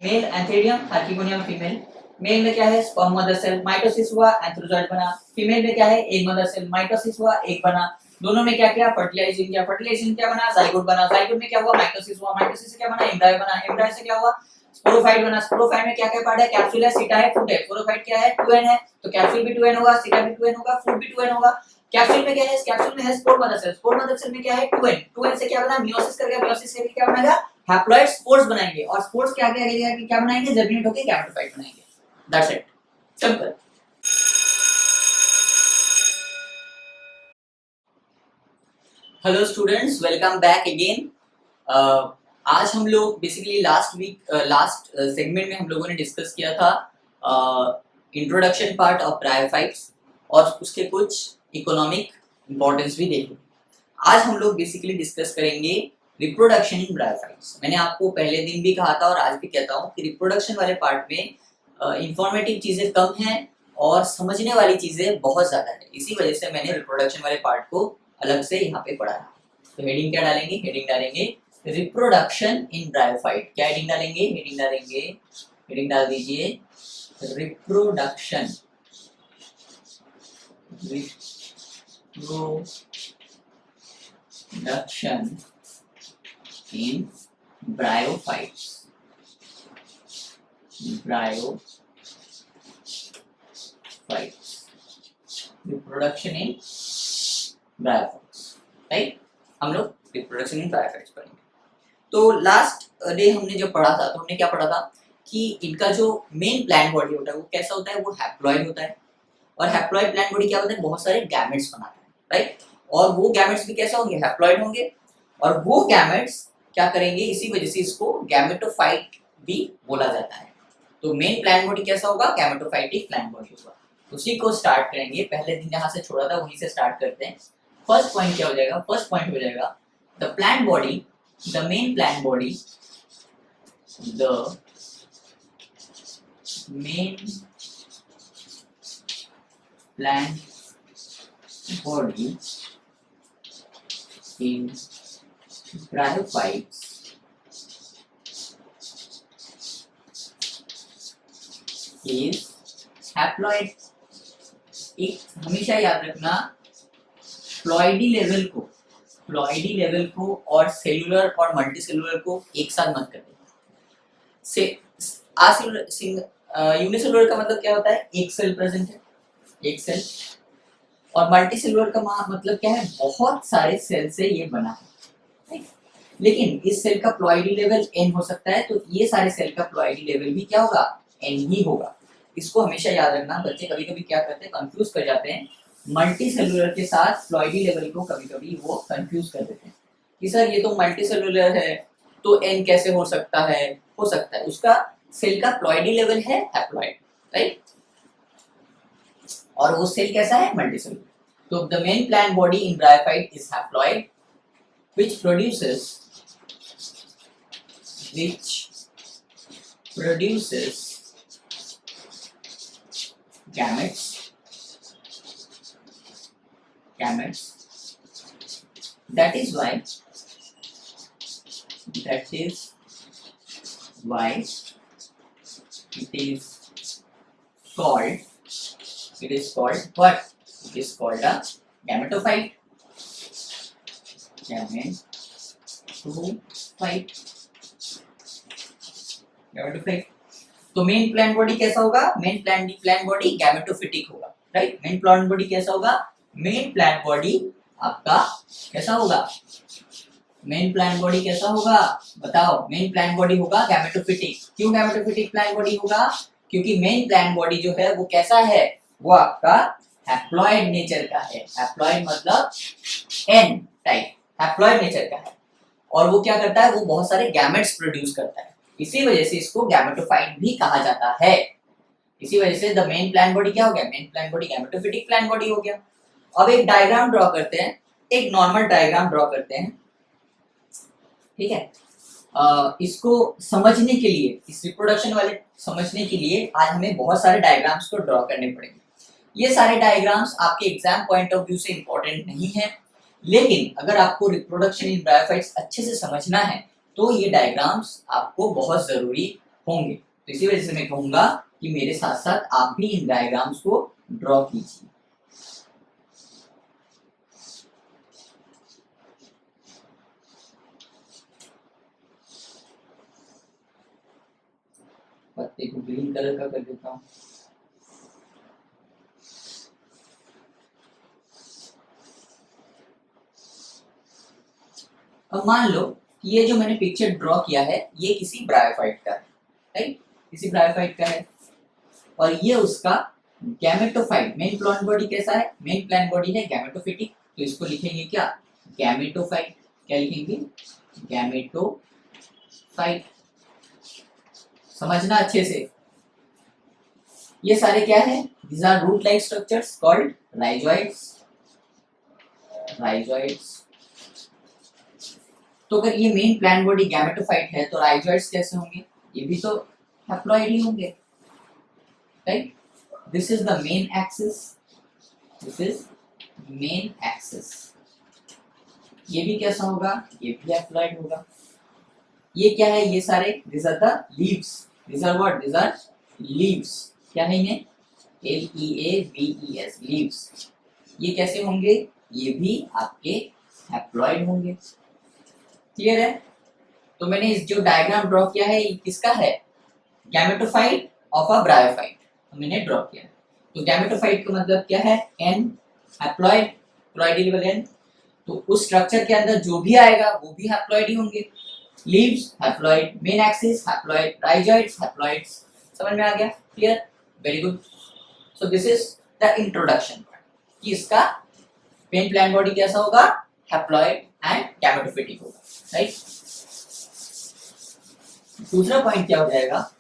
Mail antheridium, archegonium female. Male में क्या है, स्पर्म मदर सेल, माइटोसिस हुआ, एंथ्रोजॉइड बना। फीमेल में क्या है, एग मदर सेल, माइटोसिस हुआ, एग बना। दोनों में क्या किया, फर्टिलाइजिंग किया, फर्टिलाइजिंग क्या बना, जाइगोट बना। जाइगोट में क्या हुआ, माइटोसिस हुआ, माइटोसिस से क्या बना, एम्ब्रायो बना। एम्ब्रायो से क्या हुआ, स्पोरोफाइट बना। स्पोरोफाइट में क्या क्या पार्ट है, कैप्सूल है, सीटा है, फ्रूट है। स्पोरोफाइट क्या है, 2n है, तो कैप्सूल भी 2n होगा, सीटा भी 2n होगा, फ्रूट भी 2n होगा। कैप्सूल में क्या है, कैप्सूल में है spore mother cell. Spore mother cell में क्या है, 2n। 2n से क्या बना, मियोसिस कर गया, मियोसिस से क्या बनेगा, हैप्लॉइड स्पोर्स बनाएंगे, और स्पोर्स के आगे आगे जाके क्या बनाएंगे, जर्मिनेट होकर गैमेटोफाइट बनाएंगे। That's it, simple. Hello students, welcome back again. आज हम लोग बेसिकली लास्ट सेगमेंट में हम लोगों ने डिस्कस किया था इंट्रोडक्शन पार्ट ऑफ ब्रायोफाइट्स और उसके कुछ इकोनॉमिक इंपॉर्टेंस भी देखे। आज हम लोग बेसिकली डिस्कस करेंगे रिप्रोडक्शन इन ब्रायोफाइट्स। मैंने आपको पहले दिन भी कहा था और आज भी कहता हूँ कि रिप्रोडक्शन वाले पार्ट में इंफॉर्मेटिव चीजें कम हैं और समझने वाली चीजें बहुत ज्यादा है। इसी वजह से मैंने रिप्रोडक्शन वाले पार्ट को अलग से यहाँ पे पढ़ा है। तो हेडिंग क्या डालेंगे, हेडिंग डालेंगे रिप्रोडक्शन इन ब्रायोफाइट। क्या हेडिंग डालेंगे, हेडिंग डालेंगे, हेडिंग डाल दीजिए reproduction, reproduction in bryophytes, bryophytes, reproduction in bryophytes, right. हम लोग रिप्रोडक्शन इन ब्रायोफाइट्स पढ़ेंगे। तो लास्ट डे हमने जब पढ़ा था तो हमने क्या पढ़ा था कि इनका जो मेन प्लांट बॉडी होता है वो कैसा होता है, वो हैप्लॉइड होता है। और हैप्लॉइड प्लांट बॉडी क्या होता है, बहुत सारे गैमेट्स बनाता है, राइट। और वो गैमेट्स भी कैसे होंगे, हैप्लॉइड होंगे। और वो गैमेट्स क्या करेंगे, इसी वजह से इसको गैमेटोफाइट भी बोला जाता है। तो मेन प्लांट बॉडी कैसा होगा, गैमेटोफाइटिक प्लांट बॉडी होगा। उसी को स्टार्ट करेंगे, पहले दिन जहां से छोड़ा था वहीं से स्टार्ट करते हैं। फर्स्ट पॉइंट क्या हो जाएगा, फर्स्ट पॉइंट हो जाएगा the plant body, the main plant body, the main plant body in bryophytes is haploid। एक हमेशा याद रखना, फ्लॉइडी लेवल को और सेलुलर और मल्टीसेलुलर को एक साथ मत करते। यूनिसेलुलर का मतलब क्या होता है, एक सेल प्रेजेंट है, एक सेल। और मल्टीसेलुलर का मतलब क्या है, बहुत सारे सेल से ये बना है। लेकिन इस सेल का प्लॉइडी लेवल n हो सकता है, तो ये सारे सेल का प्लॉइडी लेवल भी क्या होगा, n ही होगा। इसको हमेशा याद रखना। बच्चे कभी कभी क्या करते हैं, कंफ्यूज कर जाते हैं मल्टी सेलुलर के साथ प्लॉइडी लेवल को। कभी कभी वो कंफ्यूज कर देते हैं कि सर ये तो मल्टी सेलुलर है तो n कैसे हो सकता है, हो सकता है उसका सेल का प्लॉइडी लेवल है हैप्लॉइड, राइट। और वो सेल कैसा है, मल्टी सेलुलर। तो the main plant body in bryophyte is haploid which produces gametes, that is why it is called what, it is called a gametophyte, gametophyte. तो main plant body कैसा होगा, main plant body gametophytic होगा, right. Main plant body कैसा होगा, main plant body आपका कैसा होगा, main plant body कैसा होगा, बताओ। मेन प्लांट बॉडी होगा गैमेटोफिटिक। क्यों गैमेटोफिटिक प्लांट बॉडी होगा, क्योंकि मेन प्लांट बॉडी जो है वो कैसा है, वो आपका हैप्लॉइड नेचर का है। हैप्लॉइड मतलब n टाइप, हैप्लॉइड नेचर का है। और वो क्या करता है, वो बहुत सारे गैमेट्स प्रोड्यूस करता है। इसी वजह से इसको गैमेटोफाइट भी कहा जाता है। इसी वजह से द मेन प्लांट बॉडी क्या हो गया, main plant body gametophytic plant body हो गया। अब एक डायग्राम ड्रॉ करते हैं, एक नॉर्मल डायग्राम ड्रॉ करते हैं, ठीक है। इसको समझने के लिए, इस रिप्रोडक्शन वाले समझने के लिए आज हमें बहुत सारे डायग्राम्स को ड्रॉ करने पड़ेंगे। ये सारे डायग्राम्स आपके एग्जाम पॉइंट ऑफ व्यू से इंपॉर्टेंट नहीं है, लेकिन अगर आपको रिप्रोडक्शन इन ब्रायोफाइट्स अच्छे से समझना है तो ये डायग्राम्स आपको बहुत जरूरी होंगे। तो इसी वजह से मैं कहूंगा कि मेरे साथ साथ आप भी इन डायग्राम्स को ड्रॉ कीजिए। पत्ते को ग्रीन कलर का कर देता हूँ। अब मान लो ये जो मैंने पिक्चर ड्रॉ किया है ये किसी ब्रायोफाइट का है, राइट, किसी ब्रायोफाइट का है, और ये उसका गैमेटोफाइट। मेन प्लांट बॉडी कैसा है? मेन प्लांट बॉडी है गैमेटोफिटिक, तो इसको लिखेंगे क्या? गैमेटोफाइट। क्या लिखेंगे? गैमेटोफाइट। समझना अच्छे से। ये सारे क्या है? These are root like structures called rhizoids. Rhizoids. तो अगर ये मेन प्लांट बॉडी गैमेटोफाइट है तो राइजोइड्स कैसे होंगे? ये भी तो हैप्लॉइड ही होंगे, right? This is the main axis, this is main axis. ये भी कैसा होगा? ये भी हैप्लॉइड होगा। ये क्या है? ये सारे this are the leaves, this are what? This are leaves. क्या है इन्हें? LEAVES, leaves. ये कैसे होंगे? ये भी आपके हैप्लॉइड होंगे। क्लियर है? तो मैंने इस जो डायग्राम ड्रॉ किया है ये किसका है? गैमेटोफाइट ऑफ अ ब्रायोफाइट मैंने ड्रॉ किया। तो गैमेटोफाइट का मतलब क्या है? N, haploid, ploidy level N। तो उस स्ट्रक्चर के अंदर जो भी आएगा वो भी हैप्लॉइड ही होंगे। Leaves haploid, main axis haploid, rhizoids haploids. समझ में आ गया? Clear? Very good. So this is the introduction कि इसका मेन प्लांट बॉडी कैसा होगा? हैप्लॉइड एंड गैमेटोफिटिक होगा, राइट? दूसरा पॉइंट क्या हो जाएगा?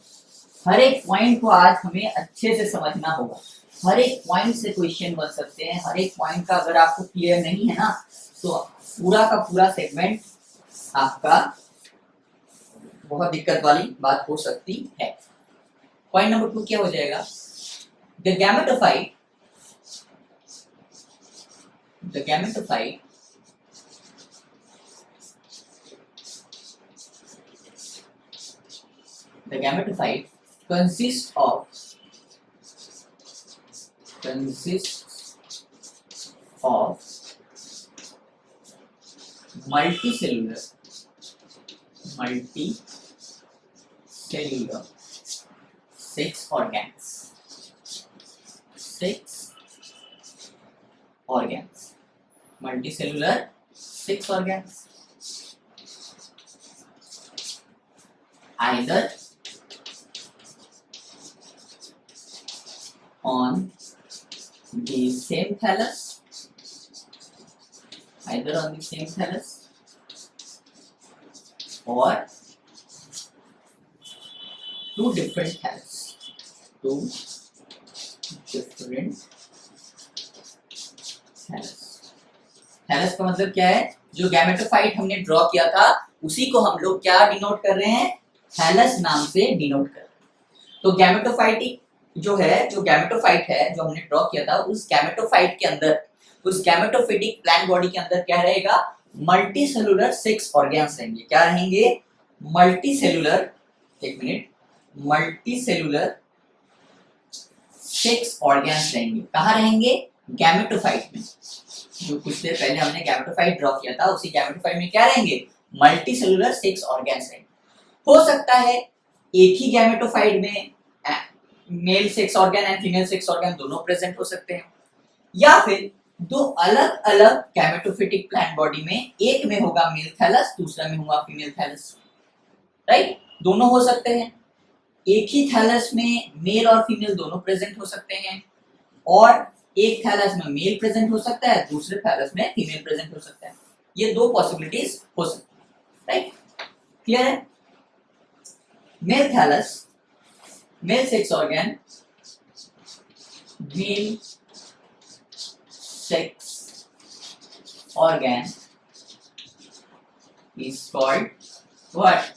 हर एक पॉइंट को आज हमें अच्छे से समझना होगा। हर एक पॉइंट से क्वेश्चन बन सकते हैं। हर एक पॉइंट का अगर आपको क्लियर नहीं है ना तो पूरा का पूरा सेगमेंट आपका बहुत दिक्कत वाली बात हो सकती है। पॉइंट नंबर 2 क्या हो जाएगा? The gametophyte consists of multicellular six organs. Multicellular 6 organs. Either on the same thallus, or two different thallus. Thallus का मतलब क्या है? जो गैमेटोफाइट हमने ड्रॉ किया था उसी को हम लोग क्या डिनोट कर रहे हैं? थैलस नाम से डिनोट कर रहे हैं। तो गैमेटोफाइट जो गैमेटोफाइट है जो हमने ड्रॉ किया था उस गैमेटोफाइट के अंदर, उस गैमेटोफिटिक प्लांट बॉडी के अंदर क्या रहेगा? मल्टीसेलुलर 6 ऑर्गन्स रहेंगे। क्या रहेंगे? मल्टीसेलुलर 6 ऑर्गन्स रहेंगे। कहाँ रहेंगे? गैमेटोफाइट में। जो कुछ देर पहले हमने गैमेटोफाइट ड्रॉ किया था उसी गैमेटोफाइट में क्या रहेंगे? मल्टीसेलुलर 6 ऑर्गन्स रहेंगे। हो सकता है एक ही गैमेटोफाइट में male 6 organ and female 6 organ दोनों प्रेजेंट हो सकते हैं, या फिर दो अलग अलग गैमेटोफिटिक प्लांट बॉडी में एक में होगा मेल थैलस, दूसरा में होगा फीमेल थैलस, राइट? दोनों हो सकते हैं। एक ही थैलस में मेल और फीमेल दोनों प्रेजेंट हो सकते हैं, और एक थैलस में मेल प्रेजेंट हो सकता है, दूसरे थैलस में फीमेल प्रेजेंट हो सकता है। ये दो पॉसिबिलिटीज हो सकती है, राइट? क्लियर है? Male thallus, male 6 organ, male 6 organ is called what?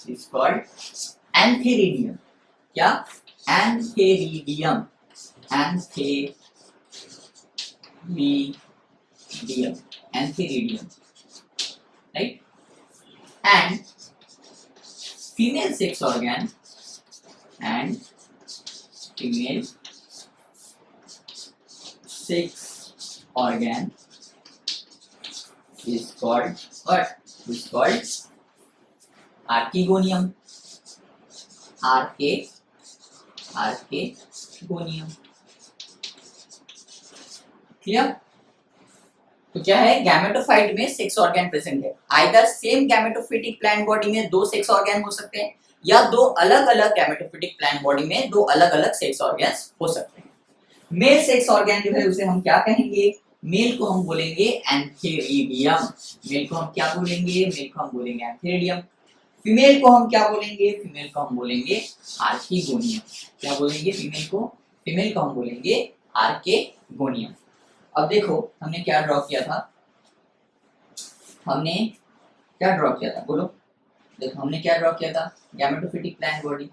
Is called antheridium. क्या? Antheridium. Right? And female 6 organ and female sex organ is called what? Is called archegonium. archegonium. Clear? तो क्या है, gametophyte में sex organ present है। Either same gametophytic plant body में दो sex organ हो सकते हैं, या दो अलग अलग गैमेटोफिटिक प्लांट बॉडी में दो अलग अलग सेक्स ऑर्गन्स हो सकते हैं। मेल सेक्स ऑर्गन जो है उसे हम क्या कहेंगे? मेल को हम बोलेंगे एंथेरिडियम। मेल को हम क्या बोलेंगे? मेल को हम बोलेंगे एंथेरिडियम। फीमेल को हम क्या बोलेंगे? फीमेल को हम बोलेंगे आर्किगोनियम। क्या बोलेंगे? फीमेल को हम बोलेंगे आर्किगोनियम। अब देखो हमने क्या ड्रॉ किया था, बोलो। देखो हमने क्या ड्रॉ किया था, गैमेटोफिटिक प्लांट बॉडी।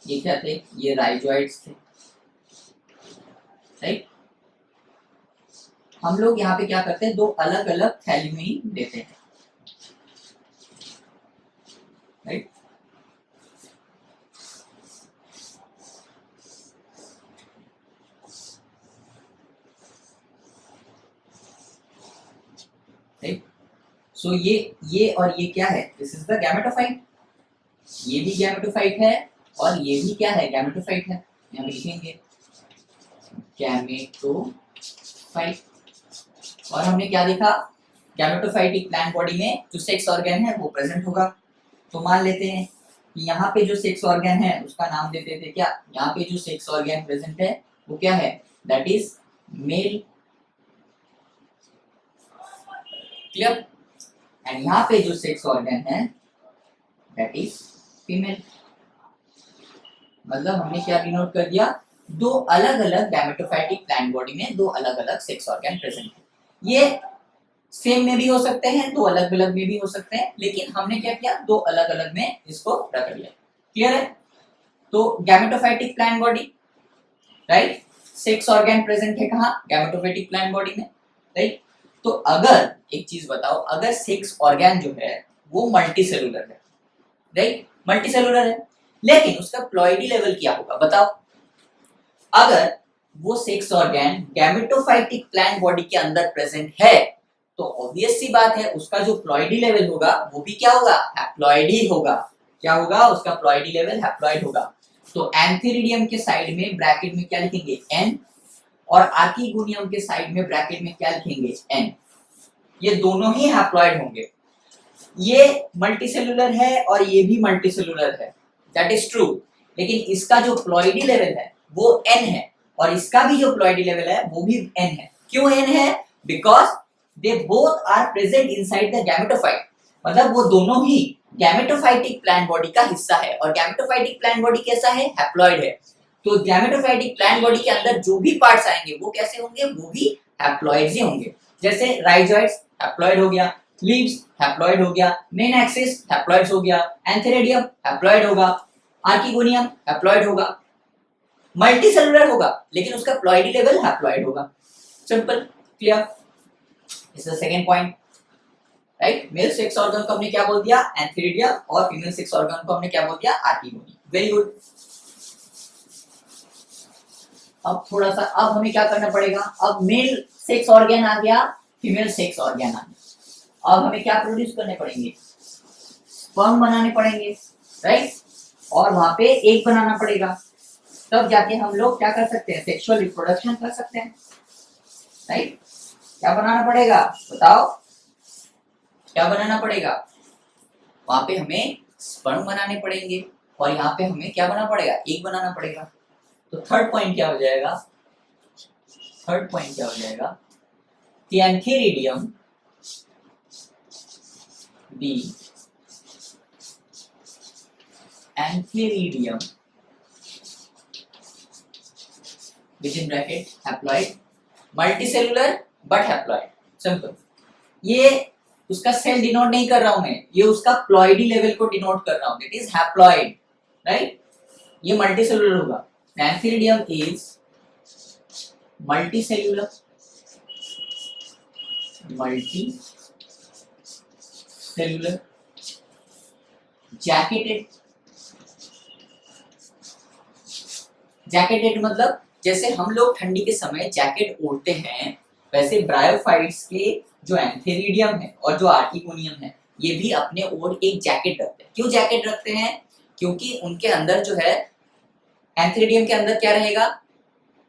ये क्या थे? ये राइजोइड्स थे, राइट। हम लोग यहाँ पे क्या करते हैं, दो अलग अलग थैलेमी देते हैं, राइट। राइट। सो ये और ये क्या है? This is the gametophyte. ये भी गैमेटोफाइट है और ये भी क्या है? गैमेटोफाइट है। यहाँ पे लिखेंगे गैमेटोफाइट। और हमने क्या देखा, गैमेटोफाइटिक प्लांट बॉडी में जो सेक्स ऑर्गन है वो प्रेजेंट होगा। तो मान लेते हैं कि यहाँ पे जो सेक्स ऑर्गन है उसका नाम देते थे क्या? यहाँ पे जो सेक्स ऑर्गन प्रेजेंट है वो क्या है? That is male. Clear? And यहाँ पे जो सेक्स ऑर्गन है दैट इज फीमेल। मतलब हमने क्या डिनोट कर दिया? दो अलग अलग गैमेटोफाइटिक प्लांट बॉडी में दो अलग अलग सेक्स ऑर्गन प्रेजेंट है। ये सेम में भी हो सकते हैं, दो अलग अलग में भी हो सकते हैं, लेकिन हमने क्या किया? दो अलग अलग में इसको रख दिया। क्लियर है? तो gametophytic plant body, right. Sex organ present है कहाँ? गैमेटोफाइटिक प्लांट बॉडी में, राइट। तो अगर एक चीज बताओ, अगर सेक्स ऑर्गन जो है वो मल्टीसेलुलर है, राइट, मल्टीसेलुलर है, लेकिन उसका प्लॉइडी लेवल क्या होगा बताओ? अगर वो sex organ gametophytic plant body के अंदर प्रेजेंट है तो ऑब्वियस सी बात है उसका जो प्लॉइडी लेवल होगा वो भी क्या होगा? हैप्लॉइड ही होगा। क्या होगा? उसका प्लॉइडी लेवल हैप्लॉइड होगा। तो एंथेरिडियम के साइड में ब्रैकेट में क्या लिखेंगे? N, और आर्किगोनियम के साइड में ब्रैकेट में क्या लिखेंगे? N। ये दोनों ही हैप्लॉइड होंगे। ये मल्टीसेलुलर है और ये भी मल्टीसेलुलर है, दैट इज ट्रू। लेकिन इसका जो प्लॉइडी लेवल है वो N है और इसका भी जो प्लॉइडी लेवल है वो भी N है। क्यों N है? Because they both are present inside the gametophyte. मतलब वो दोनों ही गैमेटोफाइटिक प्लांट बॉडी का हिस्सा है, और गैमेटोफाइटिक प्लांट बॉडी कैसा है? हैप्लॉइड है। तो गैमेटोफाइटिक प्लांट बॉडी के अंदर जो भी पार्ट्स आएंगे वो कैसे होंगे? वो भी हैप्लॉइड्स ही होंगे। जैसे राइजोइड्स हैप्लॉइड हो गया, लीव्स हैप्लॉइड हो गया, मेन एक्सिस हैप्लॉइड्स हो गया, एंथेरिडियम हैप्लॉइड होगा, आर्किगोनियम हैप्लॉइड होगा। मल्टीसेलुलर होगा लेकिन उसका प्लॉइडी लेवल हैप्लॉइड होगा। Simple, clear? Is the second point, right. Male sex organ को हमने क्या बोल दिया? एंथेरिडियम, और फीमेल सेक्स ऑर्गन को हमने क्या बोल दिया? आर्किगोनियम। Very good. अब थोड़ा सा, अब हमें क्या करना पड़ेगा? अब मेल सेक्स ऑर्गन आ गया, फीमेल सेक्स ऑर्गन आ गया। अब हमें क्या प्रोड्यूस करने पड़ेंगे? स्पर्म बनाने पड़ेंगे, राइट। और वहां पे एग बनाना पड़ेगा, तब जाके हम लोग क्या कर सकते हैं? सेक्सुअल रिप्रोडक्शन कर सकते हैं, राइट। क्या बनाना पड़ेगा बताओ? क्या बनाना पड़ेगा? वहां पे हमें स्पर्म बनाने पड़ेंगे और यहाँ पे हमें क्या बनाना पड़ेगा? एग बनाना पड़ेगा। तो थर्ड पॉइंट क्या हो जाएगा? थर्ड पॉइंट क्या हो जाएगा? कि antheridium be antheridium within bracket haploid, multicellular but haploid। Simple. ये उसका सेल डिनोट नहीं कर रहा हूं मैं, ये उसका प्लॉइडी लेवल को डिनोट कर रहा हूं, दैट इज हैप्लॉइड, राइट। ये मल्टीसेलुलर होगा। Antheridium is multicellular, jacketed jacketed मतलब जैसे हम लोग ठंडी के समय जैकेट ओढ़ते हैं, वैसे ब्रायोफाइट्स के जो एंथेरिडियम है और जो आर्किगोनियम है ये भी अपने ओर एक जैकेट रखते हैं। क्यों जैकेट रखते हैं? क्योंकि उनके अंदर जो है एंथेरिडियम के अंदर क्या रहेगा,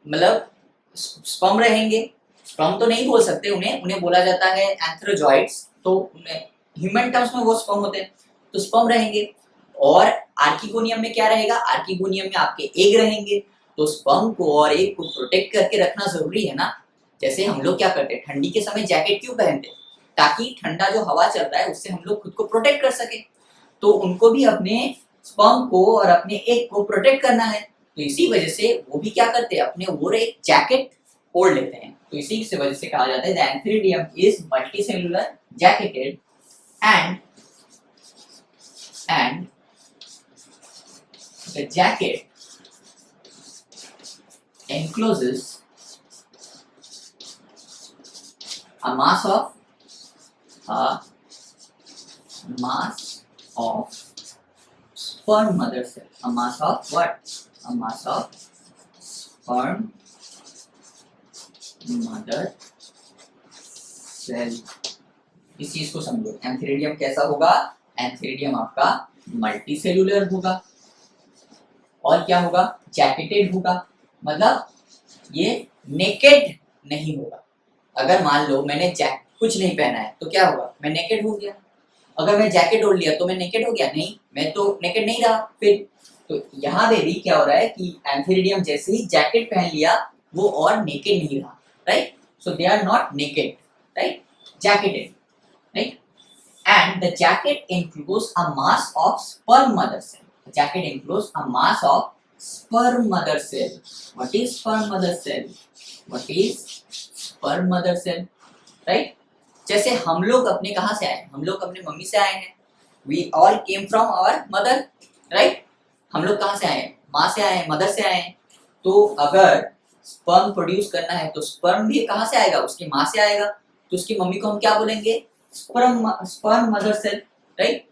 मतलब स्पर्म रहेंगे। स्पर्म तो नहीं बोल सकते उन्हें, उन्हें बोला जाता है एंथ्रोजॉइड्स, तो उन्हें ह्यूमन टर्म्स में वो स्पर्म होते हैं, तो स्पर्म रहेंगे। और आर्किगोनियम में क्या रहेगा? आर्किगोनियम में आपके एग रहेंगे। तो स्पर्म को और एग को प्रोटेक्ट करके रखना जरूरी है ना। जैसे हम लोग क्या करते हैं, ठंडी के समय जैकेट क्यों पहनते हैं? ताकि ठंडा जो हवा चल रहा है उससे हम लोग खुद को प्रोटेक्ट कर सके। तो उनको भी अपने स्पर्म को और अपने एग को प्रोटेक्ट करना है, तो इसी वजह से वो भी क्या करते हैं, अपने ओर एक जैकेट ओढ़ लेते हैं। तो इसी से वजह से कहा जाता है the antheridium is multicellular jacketed and the jacket encloses a mass of sperm mother cell. A mass of what? A mass of sperm mother cell. इस चीज को समझो, एंथेरिडियम कैसा होगा? एंथेरिडियम आपका मल्टीसेलुलर होगा और क्या होगा? जैकेटेड होगा। मतलब ये नेकेड नहीं होगा। अगर मान लो मैंने कुछ नहीं पहना है तो क्या होगा? मैं नेकेड हो गया। अगर मैं जैकेट ओढ़ लिया तो मैं नेकेड हो गया? नहीं, मैं तो नेकेड नहीं रहा फिर। तो यहाँ पे भी क्या हो रहा है कि एंथेरिडियम जैसे ही जैकेट पहन लिया वो और नेकेड नहीं रहा, right? So they are not naked, right? Jacketed, right? And the jacket includes a mass of sperm mother cell. The jacket includes a mass of sperm mother cell. What is sperm mother cell? What is sperm mother cell? Right? जैसे हम लोग अपने कहाँ से आए? हम लोग अपने मम्मी से आए हैं। We all came from our mother, right? हम लोग कहाँ से आए हैं? माँ से आए हैं, मदर से आए हैं। तो अगर स्पर्म प्रोड्यूस करना है तो स्पर्म भी कहाँ से आएगा? उसकी माँ से आएगा। तो उसकी मम्मी को हम क्या बोलेंगे? Sperm mother cell, right?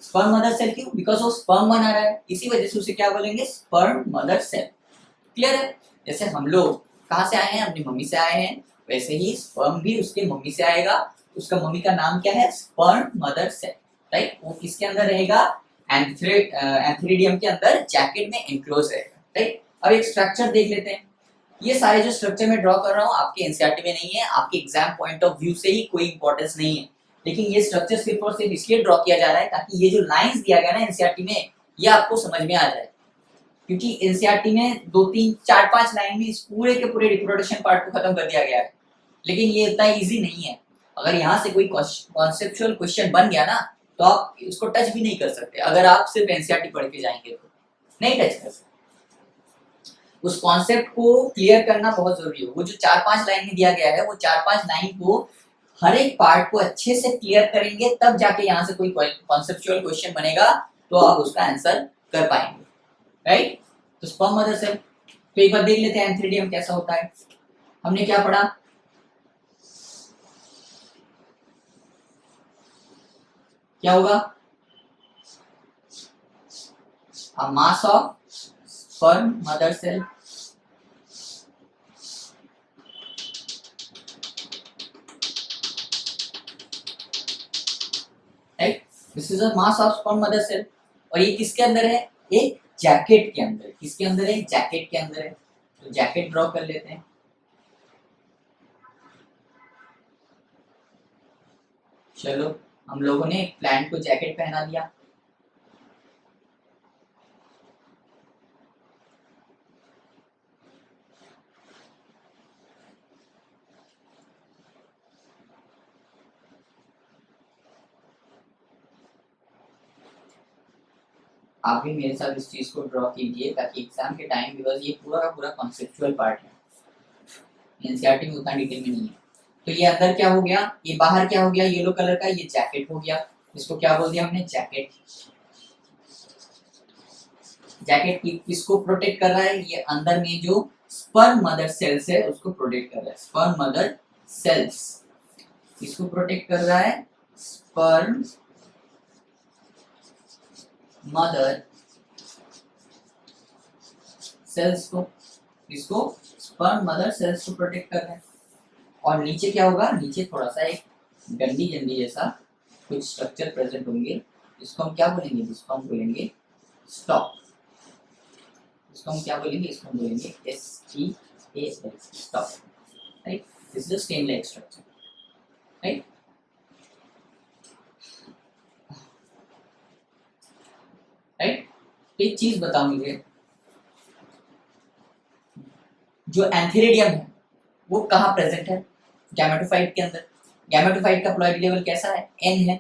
Sperm mother cell क्यों? बिकॉज वो स्पर्म बना रहा है, इसी वजह से उसे क्या बोलेंगे? Sperm mother cell. क्लियर है? जैसे हम लोग कहाँ से आए हैं? अपनी मम्मी से आए हैं, वैसे ही स्पर्म भी उसके मम्मी से आएगा। उसका मम्मी का नाम क्या है? Sperm mother cell, right? वो किसके अंदर रहेगा? एंथेरिडियम के अंदर जैकेट में एनक्लोज रहेगा, राइट? अब एक स्ट्रक्चर देख लेते हैं। ये सारे जो स्ट्रक्चर में ड्रॉ कर रहा हूँ आपके एनसीईआरटी में नहीं है, आपके एग्जाम पॉइंट ऑफ व्यू से ही कोई इंपॉर्टेंस नहीं है, लेकिन ये स्ट्रक्चर सिर्फ और सिर्फ इसलिए ड्रॉ किया जा रहा है ताकि ये जो लाइंस दिया गया ना एनसीईआरटी में ये आपको समझ में आ जाए। क्योंकि एनसीईआरटी में 2 3 4 5 लाइन में इस पूरे के पूरे रिप्रोडक्शन पार्ट को खत्म कर दिया गया है, लेकिन ये इतना इजी नहीं है। अगर यहाँ से कोई कॉन्सेप्चुअल क्वेश्चन बन गया ना तो आप इसको टच भी नहीं कर सकते। अगर आप सिर्फ एनसीईआरटी पढ़ के जाएंगे तो नहीं टच कर सकते। उस कॉन्सेप्ट को क्लियर करना बहुत जरूरी है। वो जो 4-5 लाइन में दिया गया है वो 4-5 लाइन को हर एक पार्ट को अच्छे से क्लियर करेंगे तब जाके यहाँ से कोई कॉन्सेप्चुअल क्वेश्चन बनेगा तो आप उसका आंसर कर पाएंगे, राइट? तो स्पर्म मदर सेल, तो एक बार देख लेते हैं एंथेरिडियम कैसा होता है। हमने क्या पढ़ा? क्या होगा? a mass of sperm mother cell, right? This is a mass of sperm mother cell। और ये किसके अंदर है? एक जैकेट के अंदर। किसके अंदर है? जैकेट के अंदर है। तो जैकेट ड्रॉ कर लेते हैं। चलो हम लोगों ने एक प्लांट को जैकेट पहना दिया। आप भी मेरे साथ इस चीज को ड्रॉ कीजिए ताकि एग्जाम के टाइम, बिकॉज ये पूरा का पूरा कॉन्सेप्चुअल पार्ट है, एनसीईआरटी में उतना डिटेल में नहीं है। तो ये अंदर क्या हो गया? ये बाहर क्या हो गया? येलो कलर का ये जैकेट हो गया। इसको क्या बोल दिया हमने? जैकेट। जैकेट किसको प्रोटेक्ट कर रहा है? ये अंदर में जो स्पर्म मदर सेल्स है उसको प्रोटेक्ट कर रहा है। स्पर्म मदर सेल्स इसको प्रोटेक्ट कर रहा है। स्पर्म मदर सेल्स को, इसको स्पर्म मदर सेल्स को प्रोटेक्ट कर रहा है। और नीचे क्या होगा, नीचे थोड़ा सा एक डंडी जंडी जैसा कुछ स्ट्रक्चर प्रेजेंट होंगे, इसको हम क्या बोलेंगे, जिसको हम बोलेंगे स्टॉक। इसको हम क्या बोलेंगे, इसको हम बोलेंगे STAS, stock, right. This is a stand like structure, right. Right, एक चीज बताओ मुझे, जो एंथेरिडियम है वो कहाँ प्रेजेंट है, गैमेटोफाइट के अंदर। गैमेटोफाइट का प्लॉइडी लेवल कैसा है, N है,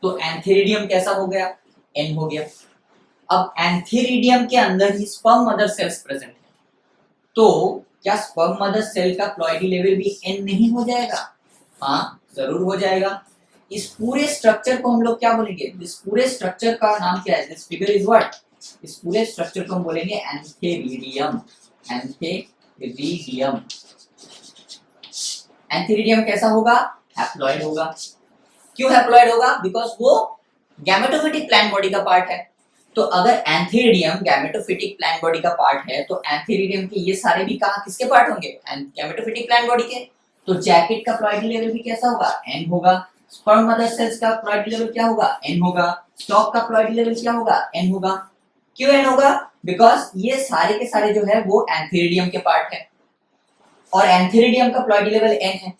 तो एंथेरिडियम कैसा हो गया, N हो गया। अब एंथेरिडियम के अंदर ही स्पर्म मदर सेल्स प्रेजेंट है, तो क्या स्पर्म मदर सेल का प्लॉइडी लेवल भी N नहीं हो जाएगा? हाँ, जरूर हो जाएगा। इस पूरे स्ट्रक्चर को हम लोग क्या बोलेंगे, इस पूरे स्ट्रक्चर का नाम क्या है, दिस फिगर इज व्हाट, इस पूरे स्ट्रक्चर को हम बोलेंगे एंथेरिडियम। एंथेरिडियम, एंथेरिडियम कैसा होगा, हैप्लॉइड होगा। क्यों हैप्लॉइड होगा, बिकॉज वो गैमेटोफिटिक प्लांट बॉडी का पार्ट है। तो अगर एंथेरिडियम गैमेटोफिटिक प्लांट बॉडी का पार्ट है, तो एंथेरिडियम के ये सारे भी कहाँ किसके पार्ट होंगे, गैमेटोफिटिक प्लांट बॉडी के। तो जैकेट का प्लॉइडी लेवल भी कैसा होगा, N होगा। स्पर्म मदर सेल्स का प्लॉइडी लेवल क्या होगा, N होगा। स्टॉक का प्लॉइडी लेवल क्या होगा, N होगा। क्यों N होगा, बिकॉज ये सारे के सारे जो है वो एंथेरिडियम के पार्ट है, और एंथेरिडियम का प्लॉइडी लेवल N है।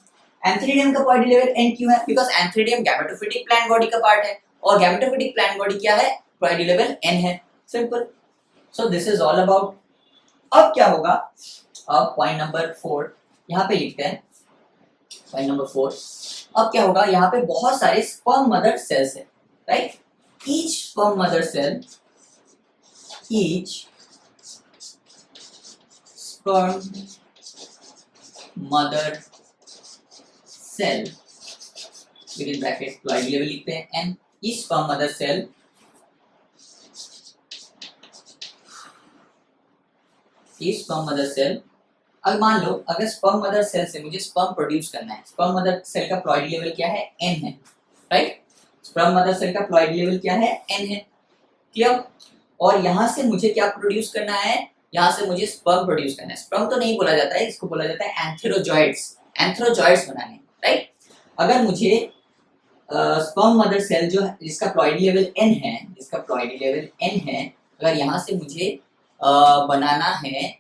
एंथेरिडियम का प्लॉइडी लेवल N क्यों है, because antheridium gametophytic plant body का पार्ट है, और गैमेटोफिटिक प्लांट बॉडी क्या है, प्लॉइडी लेवल N है, simple. So this is all about. अब क्या होगा, अब पॉइंट नंबर 4 यहाँ पे लिखते हैं, पॉइंट नंबर 4। अब क्या होगा, यहाँ पे बहुत सारे स्पर्म मदर सेल्स है, right. Each sperm mother cell, each sperm mother cell within bracket ploidy level लिखते हैं N, each sperm mother cell, each sperm mother cell। अब मान लो अगर स्पर्म मदर सेल से मुझे स्पर्म प्रोड्यूस करना है, स्पर्म मदर सेल का प्लॉइडी लेवल क्या है, N है, राइट। स्पर्म मदर सेल का प्लॉइडी लेवल क्या है, N है, क्लियर। और यहाँ से मुझे क्या प्रोड्यूस करना है, यहाँ से मुझे स्पर्म प्रोड्यूस करना है। स्पर्म तो नहीं बोला जाता है, इसको बोला जाता है एंथेरोजॉइड्स, एंथेरोजॉइड्स बनाने, राइट। अगर मुझे स्पर्म मदर सेल जो है जिसका प्लॉइडी लेवल N है, जिसका प्लॉइडी लेवल N है, अगर यहाँ से मुझे बनाना है,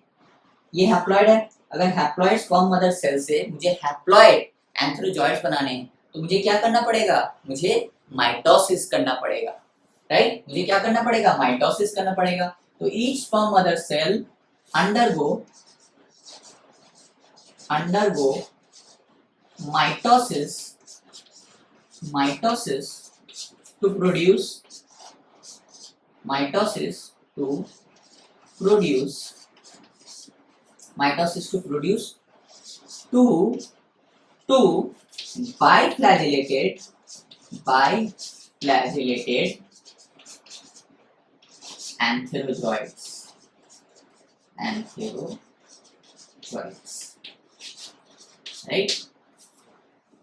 ये हैप्लॉइड है, अगर हैप्लॉइड स्पर्म मदर सेल से मुझे हैप्लॉइड एंथेरोजॉइड्स बनाने हैं, तो मुझे क्या करना पड़ेगा, मुझे माइटोसिस करना पड़ेगा, राइट। मुझे क्या करना पड़ेगा, माइटोसिस करना पड़ेगा। तो each sperm mother cell undergo mitosis to produce two biflagellated antherozoids, right.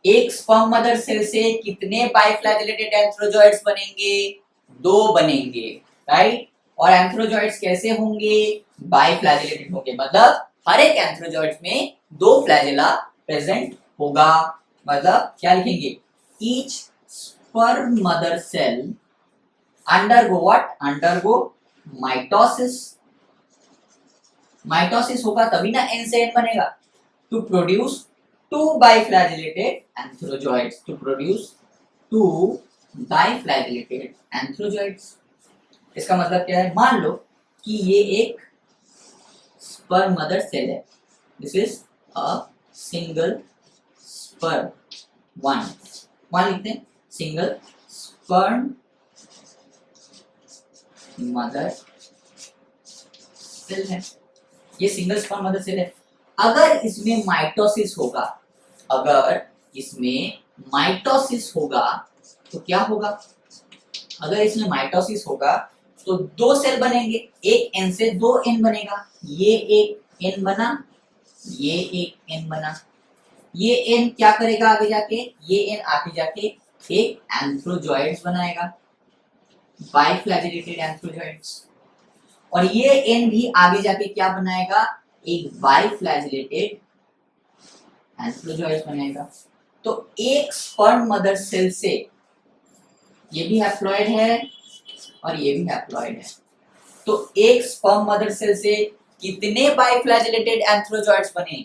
एक स्पर्म मदर सेल से कितने बाइफ्लैजेलेटेड एंथेरोजॉइड्स बनेंगे, 2 बनेंगे, राइट। और एंथेरोजॉइड्स कैसे होंगे, बाइफ्लैजेलेटेड होंगे, मतलब हर एक एंथेरोजॉइड्स में 2 फ्लैजेला प्रेजेंट होगा। मतलब क्या लिखेंगे, each sperm mother cell undergo what, undergo mitosis. Mitosis होगा तभी ना N से N बनेगा, to produce 2 biflagellated antherozoids, to produce 2 biflagellated antherozoids। इसका मतलब क्या है, मान लो कि ये एक स्पर्म मदर सेल है, this is a single sperm, one लिखते हैं, सिंगल स्पर्म मदर सेल है, ये सिंगल स्पर्म मदर सेल है। अगर इसमें माइटोसिस होगा, तो क्या होगा, अगर इसमें माइटोसिस होगा तो 2 सेल बनेंगे, एक N से 2 N बनेगा, ये एक N बना, ये एक N बना, ये N क्या करेगा आगे जाके, ये N आगे जाके एक एंथ्रोजॉइड्स बनाएगा, बाइफ्लैजेलेटेड एंथ्रोजॉइड्स। और ये एन भी आगे जाके क्या बनाएगा, एक बाइफ्लैजिलेटेड एंथ्रोजॉइड बनाएगा। तो एक स्पर्म मदर सेल से, ये भी हैप्लॉइड है और ये भी हैप्लॉइड है, तो एक स्पर्म मदर सेल से कितने बाइफ्लैजिलेटेड एंथ्रोजॉइड्स बने,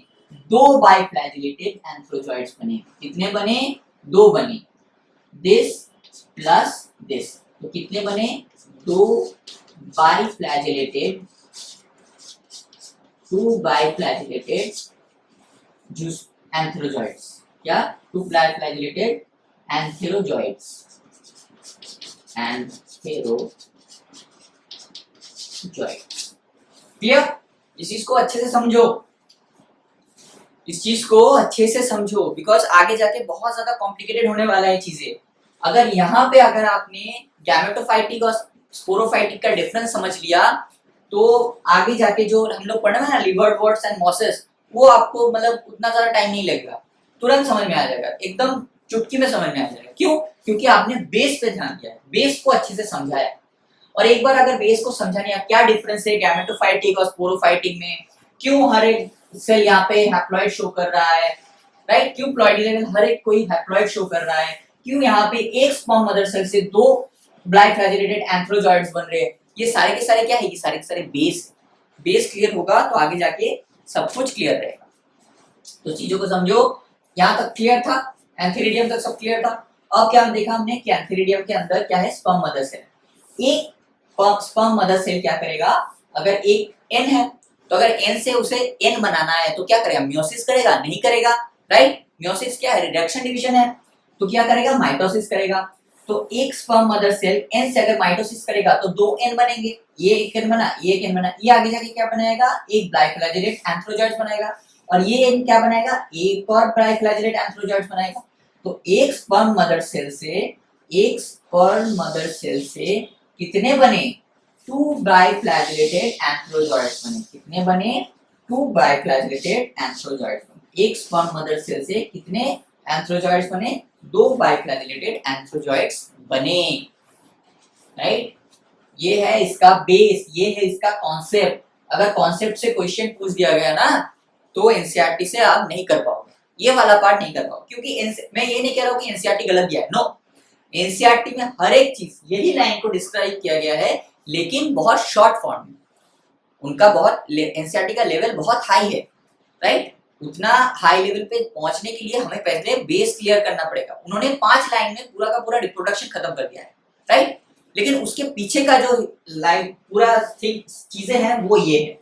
दो बाइफ्लैजिलेटेड एंथ्रोजॉइड्स बने। कितने बने, दो बने, दिस प्लस दिस, तो कितने बने, दो बाइफ्लैजिलेटेड, टू बाइफ्लैजिलेटेड जूस एंथ्रोजॉइड्स, क्या, टू बाइफ्लैजिलेटेड एंथ्रोजॉइड्स, एंथ्रोजॉइड्स। क्लियर? इस चीज को अच्छे से समझो, इस चीज को अच्छे से समझो, बिकॉज आगे जाके बहुत ज्यादा कॉम्प्लिकेटेड होने वाला है चीजें। अगर यहाँ पे अगर आपने गैमेटोफाइटिक और स्पोरोफाइटिक का डिफरेंस समझ लिया, तो आगे जाके जो हम लोग पढ़े ना लिवर्टवर्ट्स एंड मॉसेस, वो आपको मतलब उतना ज्यादा टाइम नहीं लगेगा, तुरंत समझ में आ जाएगा, एकदम चुटकी में समझ में आ जाएगा। क्यों? क्योंकि आपने बेस पे ध्यान दिया है, बेस को अच्छे से समझा है। और एक बार अगर बेस को समझा नहीं, क्या डिफरेंस है गैमेटोफाइटिक और स्पोरोफाइटिक में, क्यों हर एक सेल यहाँ पे हैप्लॉइड शो कर रहा है, राइट, क्यों प्लॉइडी लेवल हर एक कोई हैप्लॉइड शो कर रहा है, क्यों यहाँ पे एक स्पर्म मदर सेल से दो बाइफ्लैजिलेटेड एंथ्रोजॉइड्स बन रहे हैं, ये सारे के सारे क्या है, ये सारे के सारे बेस क्लियर होगा तो आगे जाके सब कुछ क्लियर रहेगा। तो चीजों को समझो, यहाँ तक क्लियर था, एंथेरिडियम तक सब क्लियर था। अब क्या देखा हमने कि एंथेरिडियम के अंदर क्या है, स्पर्म मदर सेल। एक स्पर्म मदर सेल क्या करेगा, अगर एक एन है तो अगर एन से उसे एन बनाना है तो क्या करेगा, मियोसिस करेगा, नहीं करेगा, राइट, मियोसिस क्या है, रिडक्शन डिवीजन है, तो क्या करेगा, माइटोसिस करेगा। तो एक स्पर्म मदर सेल एन से अगर माइटोसिस करेगा तो दो एन बनेंगे, ये एक एन बना, ये एक एन बना, ये आगे जाके क्या बनाएगा, एक बाइफ्लैजिलेट एंथ्रोजॉइड्स बनाएगा, और ये एन क्या बनाएगा, एक और बाइफ्लैजिलेट एंथ्रोजॉइड्स बनाएगा। तो एक स्पर्म मदर सेल से, एक स्पर्म मदर सेल से कितने बने, टू बाइफ्लैजिलेटेड एंथ्रोजॉइड्स बने। कितने बने, टू बाइफ्लैजिलेटेड एंथ्रोजॉइड्स बने। एक स्पर्म मदर सेल से कितने एंथ्रोजॉइड्स बने, दो बाइफ्लैजिलेटेड एंथ्रोजॉइड्स बने, राइट। ये है इसका बेस, ये है इसका कॉन्सेप्ट। अगर कॉन्सेप्ट से क्वेश्चन पूछ दिया गया ना, तो एनसीईआरटी से आप नहीं कर पाओगे, ये वाला पार्ट नहीं कर पाओगे, क्योंकि मैं ये नहीं कह रहा हूँ कि एनसीईआरटी गलत दिया है, नो, एनसीईआरटी में हर एक चीज यही लाइन को डिस्क्राइब किया गया है, लेकिन बहुत शॉर्ट फॉर्म में। उनका बहुत एनसीईआरटी का लेवल बहुत हाई है, राइट। उतना हाई लेवल पे पहुंचने के लिए हमें पहले बेस क्लियर करना पड़ेगा। उन्होंने 5 लाइन में पूरा का पूरा रिप्रोडक्शन खत्म कर दिया है, राइट, लेकिन उसके पीछे का जो लाइन पूरा चीजें हैं वो ये है।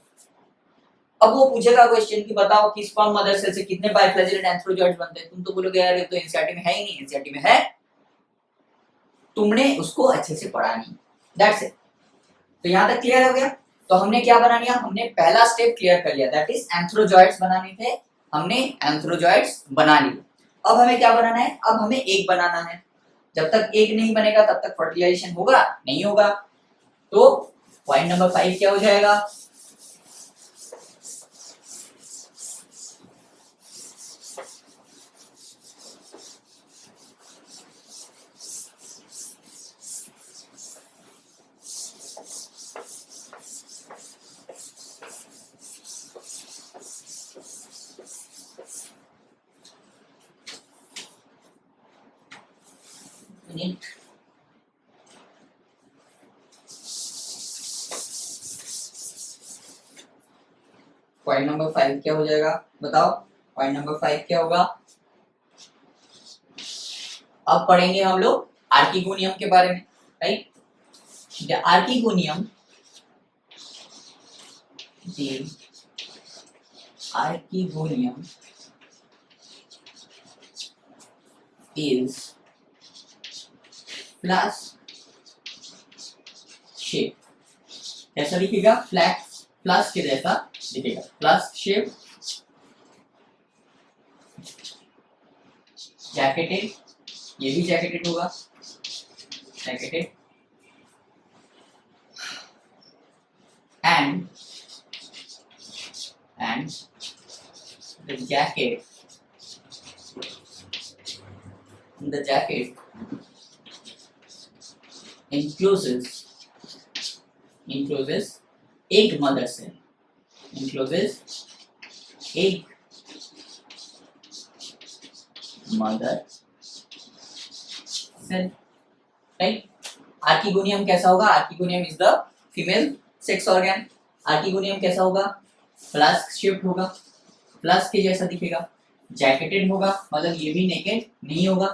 अब वो पूछेगा क्वेश्चन कि बताओ कि स्पर्म मदर सेल से कितने बाइफ्लैजिलेट एंथ्रोजॉइड्स बनते हैं, तुम तो बोलोगे यार ये तो एनसीईआरटी में है ही नहीं, एनसीईआरटी में है, तुमने उसको अच्छे से पढ़ा नहीं, दैट्स इट। तो यहां तक क्लियर हो गया। तो हमने क्या बना लिया, हमने पहला स्टेप क्लियर कर लिया, दैट इज एंथ्रोजॉइड्स बनाने थे, हमने एंथ्रोजॉइड्स बना लिए। अब हमें क्या बनाना है, अब हमें एक बनाना है। जब तक एक नहीं बनेगा तब तक फर्टिलाइजेशन होगा नहीं होगा। तो पॉइंट नंबर 5 क्या हो जाएगा, पॉइंट नंबर 5 क्या हो जाएगा, बताओ पॉइंट नंबर 5 क्या होगा। अब पढ़ेंगे हम लोग आर्किगोनियम के बारे में, right. The archegonium, archegonium is flash shape. कैसा दिखेगा, फ्लैश के जैसा दिखेगा, फ्लैश शेप, जैकेटेड, ये भी जैकेटेड होगा, jacketed, and the jacket encloses egg mother cell, encloses egg mother cell, right. Archegonium कैसा होगा? Archegonium is the female sex organ. Archegonium कैसा होगा? फ्लास्क शेप्ड होगा, फ्लास्क के जैसा दिखेगा, जैकेटेड होगा, मतलब ये भी नेकेड नहीं होगा।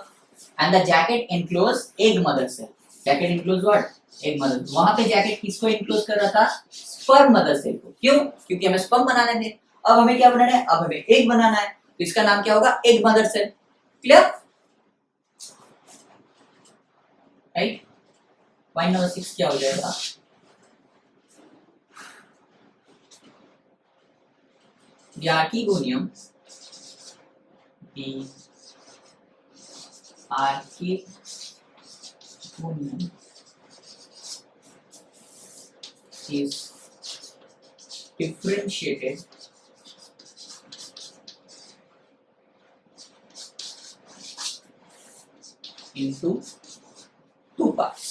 And the jacket enclose egg mother cell. Jacket enclose what? Egg mother. वहां पे जैकेट किसको एनक्लोज कर रहा था? स्पर्म मदर सेल को। क्यों? क्योंकि हमें स्पर्म बनाने थे। अब हमें क्या बनाना है? अब हमें एग बनाना है, तो इसका नाम क्या होगा? Egg mother cell. Clear? Right. Point number 6 क्या हो जाएगा? The archegonium, the archegonium is differentiated into two parts।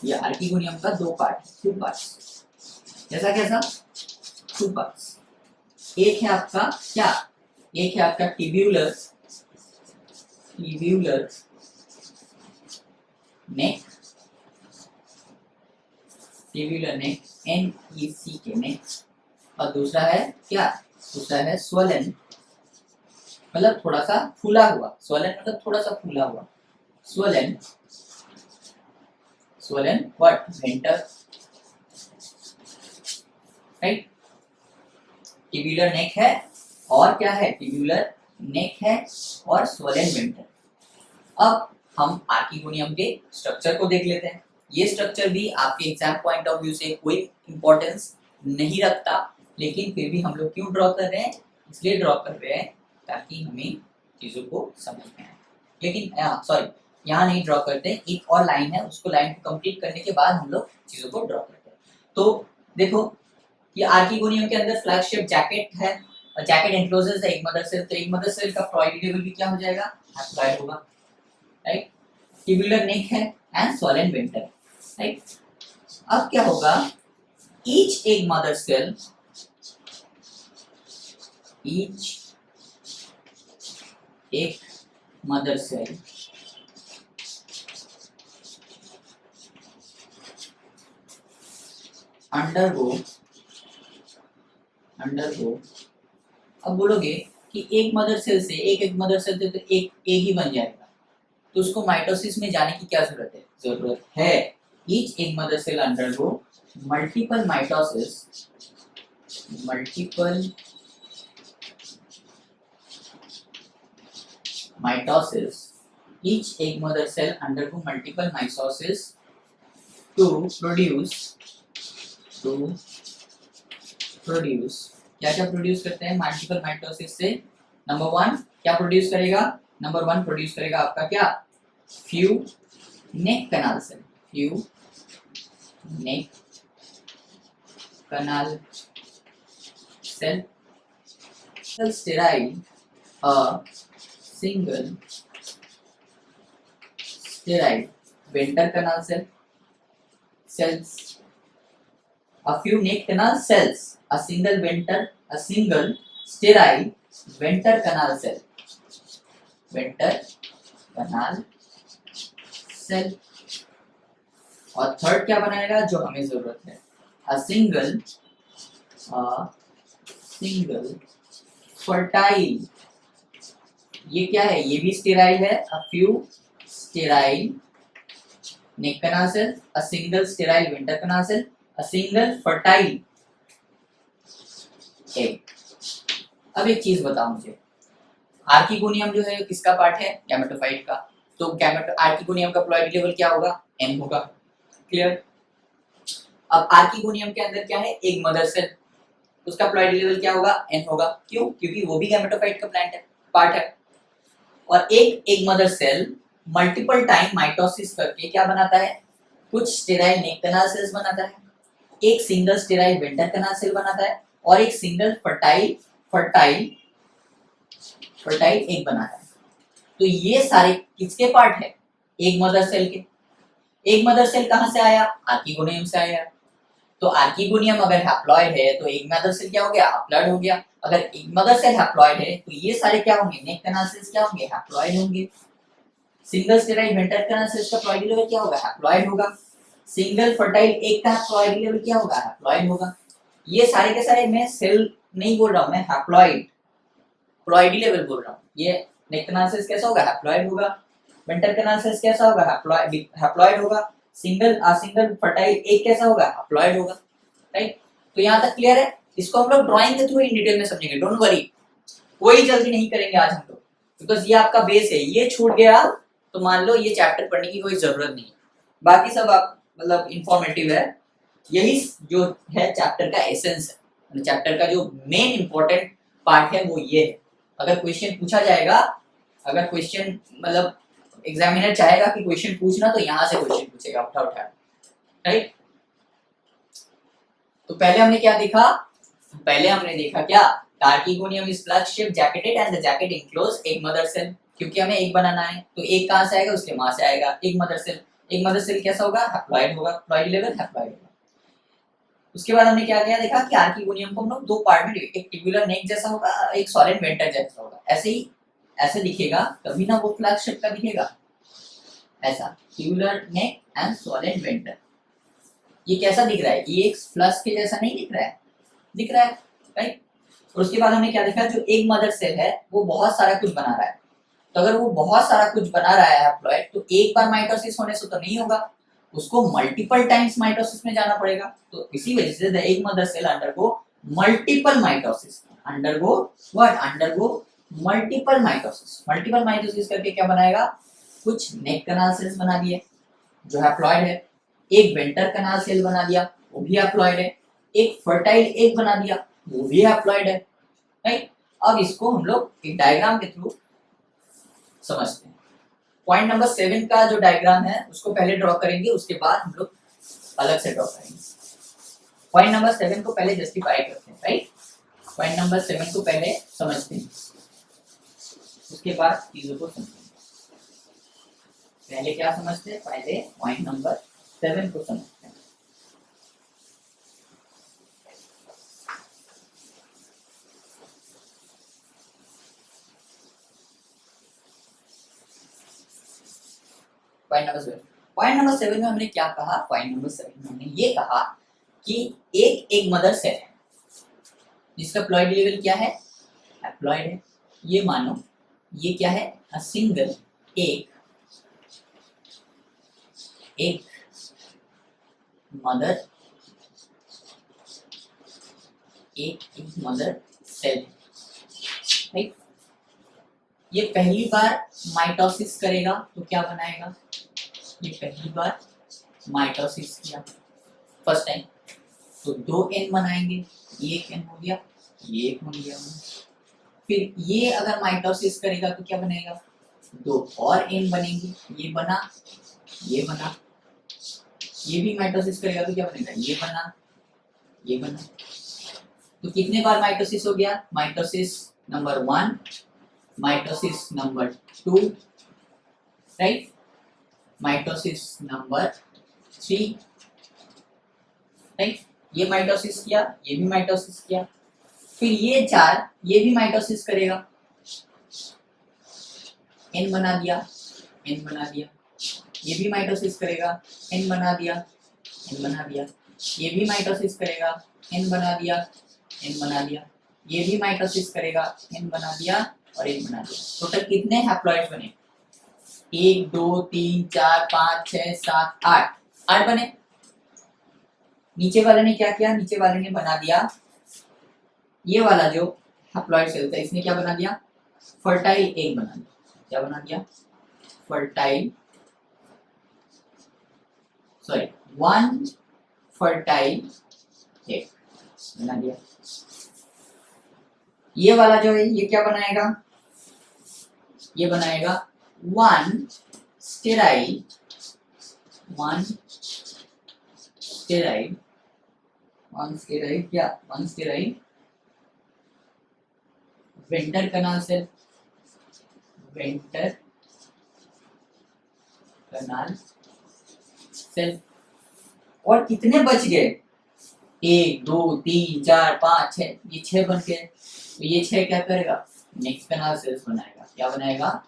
ये आर्किगोनियम का दो पार्ट, टू पार्ट्स। जैसा कैसा? Two parts. एक है आपका क्या? एक है आपका ट्यूब्यूलर नेक, ट्यूब्यूलर नेक, NEC के नेक। और दूसरा है क्या? दूसरा है स्वलन, मतलब थोड़ा सा फूला हुआ। स्वलन मतलब थोड़ा सा फूला हुआ। Swollen what? Venter, right. Tubular neck है और क्या है? ट्यूब्यूलर नेक है और स्वलन वेंटर। अब हम आर्किगोनियम के स्ट्रक्चर को देख लेते हैं। ये स्ट्रक्चर भी आपके एग्जाम पॉइंट ऑफ व्यू से कोई इंपॉर्टेंस नहीं रखता, लेकिन फिर भी हम लोग क्यों ड्रॉ कर रहे हैं? इसलिए ड्रॉ कर रहे हैं ताकि हमें चीजों को समझ में आए। लेकिन सॉरी, यहाँ नहीं ड्रॉ करते, एक और लाइन है, उसको लाइन को कंप्लीट करने के बाद हम लोग चीजों को ड्रॉ करते हैं। तो देखो, ये आर्किगोनियम के अंदर फ्लैग शेप जैकेट है और जैकेट एनक्लोजेस है एक मदर सेल। तो एक मदर सेल का फ्लॉइड लेवल भी क्या हो जाएगा? हैप्लॉइड होगा, राइट। ट्यूब्यूलर नेक है एंड स्वलन वेंटर, राइट। अब क्या होगा? Each egg mother cell, each एक मदर सेल अंडरगो, अब बोलोगे कि एक मदर सेल से एक मदर सेल से तो एक ही बन जाएगा, तो उसको माइटोसिस में जाने की क्या जरूरत है? जरूरत है। Each egg mother cell undergo multiple mitosis, each egg mother cell undergo multiple meiosis to produce क्या प्रोड्यूस करते हैं? मल्टीपल माइटोसिस से नंबर 1 क्या प्रोड्यूस करेगा? नंबर 1 प्रोड्यूस करेगा आपका क्या? Few neck canal cell, few neck canal cell sterile, a single sterile venter canal cells, a few neck canal cells, a single sterile venter canal cell, और third क्या बनाएगा जो हमें जरूरत है? a single fertile, ये क्या है? ये भी स्टेराइल है। a few sterile neck canal cell, a single sterile venter canal cell, a single fertile egg। अब एक चीज बताओ मुझे, आर्किगोनियम जो है किसका पार्ट है? गैमेटोफाइट का। तो आर्किगोनियम का प्लॉइड लेवल क्या होगा? M होगा। क्लियर? अब आर्किगोनियम के अंदर क्या है? एक मदर सेल, उसका प्लॉइड लेवल क्या होगा? N होगा। क्यों? क्योंकि वो भी गैमेटोफाइट का पार्ट है। और एक mother cell multiple time mitosis करके क्या बनाता है? कुछ स्टेराइल नेक कनाल सेल्स बनाता है, एक single sterile vendor canal cell बनाता है और एक सिंगल फर्टाइल एग बनाता है। तो ये सारे किसके पार्ट है? एक मदर सेल के। एक मदर सेल कहां से आया? आर्किगोनियम से आया। तो आर्किगोनियम अगर हैप्लॉइड है तो एक मदर सेल क्या हो गया, हैप्लॉइड हो गया। अगर एक मदर सेल हैप्लॉइड है तो ये सारे क्या होंगे, नेक कैनाल सेल्स क्या होंगे, हैप्लॉइड होंगे। Single sterile venter canal cells का प्लॉइडी लेवल क्या होगा, हैप्लॉइड होगा। सिंगल फर्टाइल एक का प्लॉइडी लेवल क्या होगा, हैप्लॉइड होगा। ये सारे के सारे मैं सेल नहीं बोल रहा हूं, मैं हैप्लॉइड प्लॉइडी लेवल बोल रहा हूं। ये नेक कैनाल सेल्स कैसा होगा, हैप्लॉइड होगा। वेंटर कैनाल सेल्स कैसा होगा, हैप्लॉइड होगा। सिंगल असिंगल फर्टाइल एक कैसा होगा, हैप्लॉइड होगा। राइट, तो यहां तक क्लियर है। इसको हम लोग ड्राइंग के थ्रू इन डिटेल में समझेंगे, डोंट वरी, कोई जल्दी नहीं करेंगे आज हम लोग, बिकॉज ये आपका बेस है। ये छूट गया तो मान लो ये चैप्टर पढ़ने की कोई जरूरत नहीं। बाकी सब आप मतलब इंफॉर्मेटिव है। यही जो है चैप्टर का एसेंस है, चैप्टर का जो मेन इंपॉर्टेंट पार्ट है वो ये है। अगर क्वेश्चन पूछा जाएगा, अगर क्वेश्चन मतलब एग्जामिनर चाहेगा कि क्वेश्चन पूछना, तो यहाँ से क्वेश्चन पूछेगा उठा उठा। राइट, तो पहले हमने क्या देखा, पहले हमने देखा क्या, archegonium is flag shape jacketed and the jacket enclose एक मदर सेल। क्योंकि हमें एक बनाना है तो एक कहां से आएगा, उसके मां से आएगा। एक मदर सेल, एक मदर सेल कैसा होगा, हैप्लॉइड होगा, प्लॉइडी लेवल हैप्लॉइड होगा। उसके बाद हमने क्या किया, देखा कि आर्किगोनियम को हम लोग दो पार्ट में, एक ट्यूबुलर नेक जैसा होगा, एक सॉलिड वेंटर जैसा होगा। ऐसे ही ऐसे दिखेगा, कभी ना वो फ्लैग शेप का दिखेगा ऐसा, tubular neck and solid venter. ये कैसा दिख रहा है, ये एक प्लस के जैसा नहीं दिख रहा है, दिख रहा है। राइट, और उसके बाद हमने क्या देखा, जो एक मदर सेल है वो बहुत सारा कुछ बना रहा है। तो अगर वो बहुत सारा कुछ बना रहा है हैप्लॉइड, तो एक बार माइटोसिस होने से तो नहीं होगा, उसको मल्टीपल टाइम्स माइटोसिस में जाना पड़ेगा। तो इसी वजह से एक mother cell undergo multiple mitosis, undergo what, undergo multiple mitosis. Multiple mitosis करके क्या बनाएगा, कुछ नेक कैनाल सेल्स बना दिए जो हैप्लॉइड है, एक वेंटर कैनाल सेल बना दिया वो भी हैप्लॉइड है, एक फर्टाइल एग बना दिया वो भी हैप्लॉइड है। राइट, अब इसको हम लोग एक डायग्राम के थ्रू समझते हैं। पॉइंट नंबर 7 का जो डायग्राम है उसको पहले ड्रॉ करेंगे, उसके बाद हम लोग अलग से ड्रॉ करेंगे। पॉइंट नंबर 7 को पहले जस्टिफाई करते हैं। राइट, पॉइंट नंबर 7 को पहले समझते हैं, उसके बाद चीजों को समझते हैं। पहले क्या समझते हैं, पहले पॉइंट नंबर 7 को समझते हैं। पॉइंट नंबर 7 में हमने क्या कहा, पॉइंट नंबर 7 में हमने ये कहा कि एक मदर सेल है जिसका प्लॉइड लेवल क्या है, हैप्लॉइड है। ये मानो ये क्या है, अ सिंगल एक मदर, एक मदर सेल। राइट, ये पहली बार माइटोसिस करेगा तो क्या बनाएगा, ये पहली बार माइटोसिस किया फर्स्ट टाइम तो 2 एन बनाएंगे, एक एन हो गया, ये एक हो गया। फिर ये अगर माइटोसिस करेगा तो क्या बनेगा, 2 और एन बनेंगे, ये बना, ये बना। ये भी माइटोसिस करेगा तो क्या बनेगा, ये बना, ये बना। तो कितने बार माइटोसिस हो गया, mitosis number 1, mitosis number 2, right, mitosis number 3, right. ये माइटोसिस किया, ये भी माइटोसिस किया, फिर ये 4, ये भी माइटोसिस करेगा, एन बना दिया, एन बना दिया। ये भी माइटोसिस करेगा, एन बना दिया, एन बना दिया। ये भी माइटोसिस करेगा, एन बना दिया, एन बना दिया। ये भी माइटोसिस करेगा, एन बना दिया और एन बना दिया। टोटल कितने हैप्लॉइड बने, 1 2 3 4 5 6 7 8, 8 बने। नीचे वाले ने क्या किया, नीचे वाले ने बना दिया, ये वाला जो हैप्लॉइड सेल था इसने क्या बना दिया, फर्टाइल एग बना दिया। क्या बना दिया, फर्टाइल, सॉरी 1 फर्टाइल एग बना दिया। ये वाला जो है ये क्या बनाएगा, ये बनाएगा 1 स्टेराइल, 1 स्टेराइल, 1 स्टेराइल क्या, 1 sterile venter canal cell, venter canal cell. और कितने बच गए, एक दो तीन चार पाँच छह, ये छह बन गए। तो ये छह क्या करेगा, नेक कनाल सेल्स बनाएगा। क्या बनाएगा,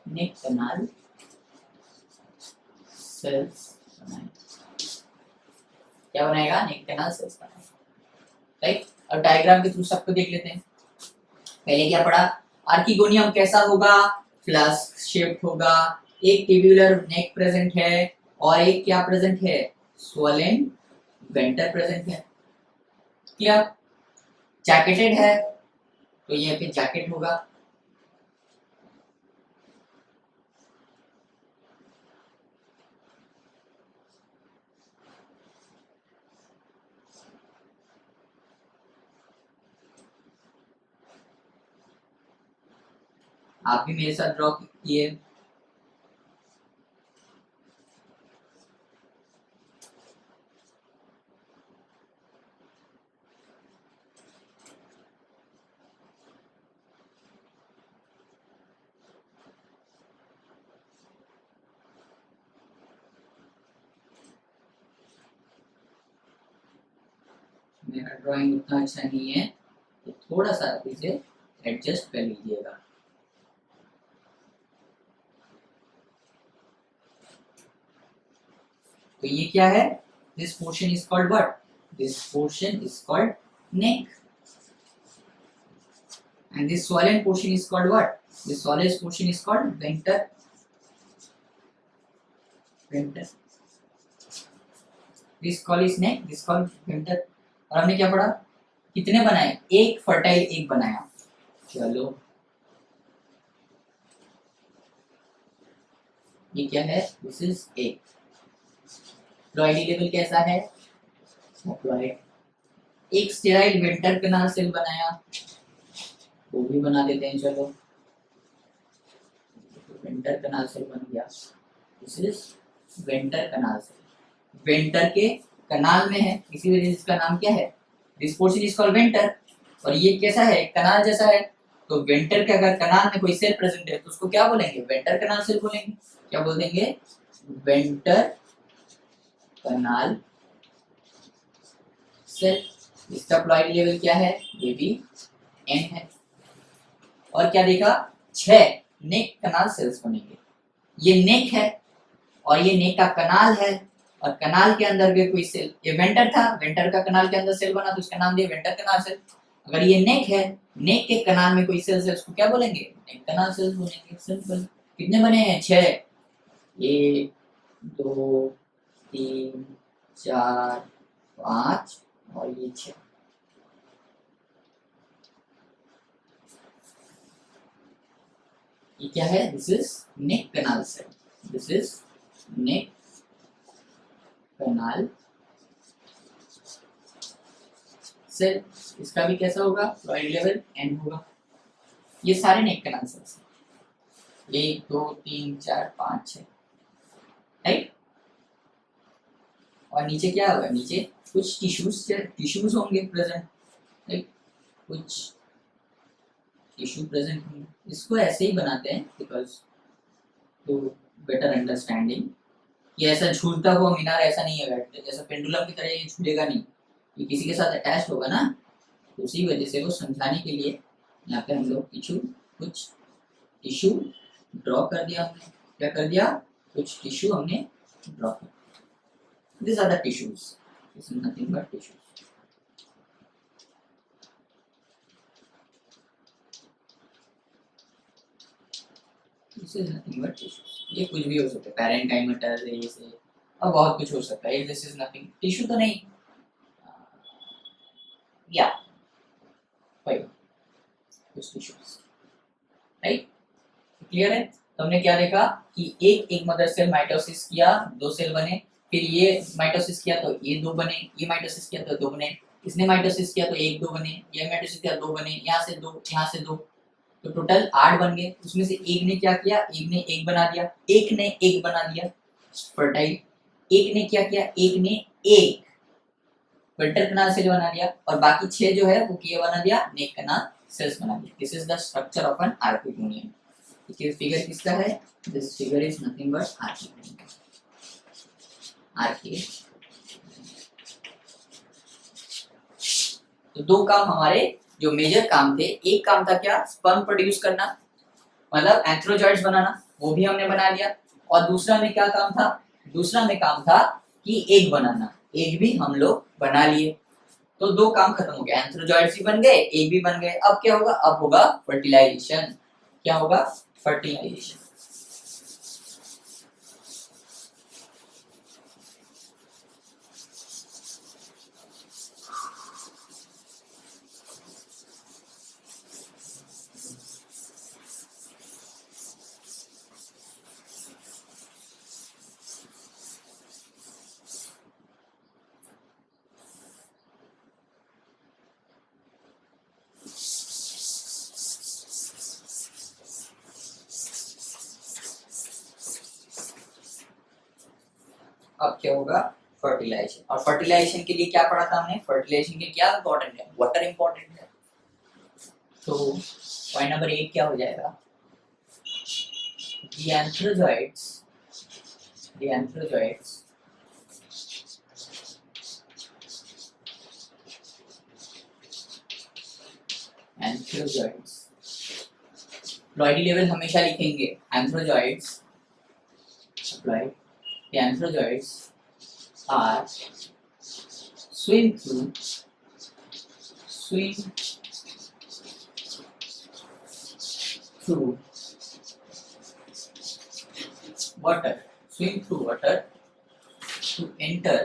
नेक कनाल सेल्स बनाएगा। क्या बनाएगा, नेक कनाल सेल्स बनाएगा। राइट, अब डायग्राम के थ्रू सबको देख लेते हैं। पहले क्या पढ़ा, आर्किगोनियम कैसा होगा, फ्लास्क शेप्ड होगा, एक ट्यूबुलर नेक प्रेजेंट है और एक क्या प्रेजेंट है, स्वोलेन वेंटर प्रेजेंट है। क्या जैकेटेड है, तो ये पे जैकेट होगा। आप भी मेरे साथ ड्रॉ किए। मेरा ड्राइंग उतना अच्छा नहीं है, तो थोड़ा सा इसे एडजस्ट कर लीजिएगा। तो ये क्या है, this portion is called what, this portion is called neck and this swollen portion is called what, this swollen portion is called venter, venter, this call is neck, this call venter। और हमने क्या पढ़ा, कितने बनाए, एक fertile एक बनाया। चलो ये क्या है, दिस इज एक। फ्लूइडी लेवल कैसा है, फ्लूइड। एक स्टेराइल वेंटर कनाल सेल बनाया, वो भी बना देते हैं। चलो वेंटर कनाल सेल बन गया, this is venter canal cell. Venter के कनाल में है, इसी वजह से इसका नाम क्या है, this portion is called venter. और ये कैसा है, कनाल जैसा है। तो वेंटर के अगर कनाल में कोई सेल प्रेजेंट है तो उसको क्या बोलेंगे, वेंटर कनाल सेल बोलेंगे। क्या बोल देंगे, वेंटर कनाल सेल। इसका फ्लूइड लेवल क्या है, ये भी एन है। और क्या देखा, 6 नेक कनाल सेल्स बनेंगे। ये नेक है और ये नेक का कनाल है, और कनाल के अंदर भी कोई सेल, ये वेंटर था, वेंटर का कनाल के अंदर सेल बना तो उसका नाम दिया वेंटर कनाल सेल। अगर ये नेक है, नेक के कनाल में कोई सेल्स है, उसको क्या बोलेंगे, नेक कनाल सेल्स बोलेंगे। सिंपल। कितने बने हैं, 6, 1 2 3 4 5 और ये 6। ये क्या है, this is neck canal cell, this is neck canal cell. इसका भी कैसा होगा, फ्लूइड लेवल एन होगा। ये सारे नेक कनाल सेल्स, 1 2 3 4 5 6, राइट। और नीचे क्या होगा, नीचे कुछ टिश्यूज होंगे प्रेजेंट, राइट, कुछ टिश्यू प्रेजेंट होंगे। इसको ऐसे ही बनाते हैं बिकॉज टू बेटर अंडरस्टैंडिंग। ये ऐसा झूलता हुआ मीनार ऐसा नहीं है, बैठते जैसा पेंडुलम की तरह ये झूलेगा नहीं, ये किसी के साथ अटैच होगा ना, तो उसी वजह से वो समझाने के लिए यहाँ पे हम लोग कुछ टिश्यू ड्रॉ कर दिया हमने। क्या कर दिया, कुछ टिश्यू हमने ड्रॉ कर दिया। This are the tissues, this is nothing but tissues. This is nothing but tissues. ये कुछ भी हो सकता है, पैरेंकाइमेटर ये से, और बहुत कुछ हो सकता है। दिस इज नथिंग, टिश्यू तो नहीं, या कोई कुछ टिश्यूज, राइट। क्लियर है। तो हमने क्या देखा कि एक मदर सेल माइटोसिस किया, 2 सेल बने, फिर ये माइटोसिस किया तो ये 2 बने, ये माइटोसिस किया तो 2 बने, इसने माइटोसिस किया तो 1 2 बने, ये माइटोसिस किया 2 बने, यहाँ से 2 यहाँ से 2, तो टोटल 8 बन गए। उसमें से एक ने क्या किया, एक ने एक बना दिया, एक ने एक बना दिया फर्टाइल, एक ने क्या किया, एक ने एक वेंटर कनाल सेल बना दिया, और बाकी 6 जो है वो किए बना दिया, नेक कनाल सेल्स बना दिया। This is the structure of an archegonium. ये फिगर किसका है, this figure is nothing but archegonium. तो दो काम हमारे जो मेजर काम थे, एक काम था क्या, स्पर्म प्रोड्यूस करना, मतलब एंथ्रोजॉइड्स बनाना, वो भी हमने बना लिया। और दूसरा में क्या काम था, दूसरा में काम था कि एग बनाना, एग भी हम लोग बना लिए। तो दो काम खत्म हो गया, एंथ्रोजॉइड्स भी बन गए, एग भी बन गए। अब क्या होगा, अब होगा फर्टिलाइजेशन। क्या होगा, फर्टिलाइजेशन। अब क्या होगा, फर्टिलाइजेशन। और फर्टिलाइजेशन के लिए क्या पढ़ा था हमने, फर्टिलाइजेशन के क्या इंपॉर्टेंट है, वाटर इंपॉर्टेंट है। तो पॉइंट नंबर 8 क्या हो जाएगा, the anthrozoids the anthrozoids ploidy level हमेशा लिखेंगे, antherozoids applied, the anthrozoids are swim through water, swim through water to enter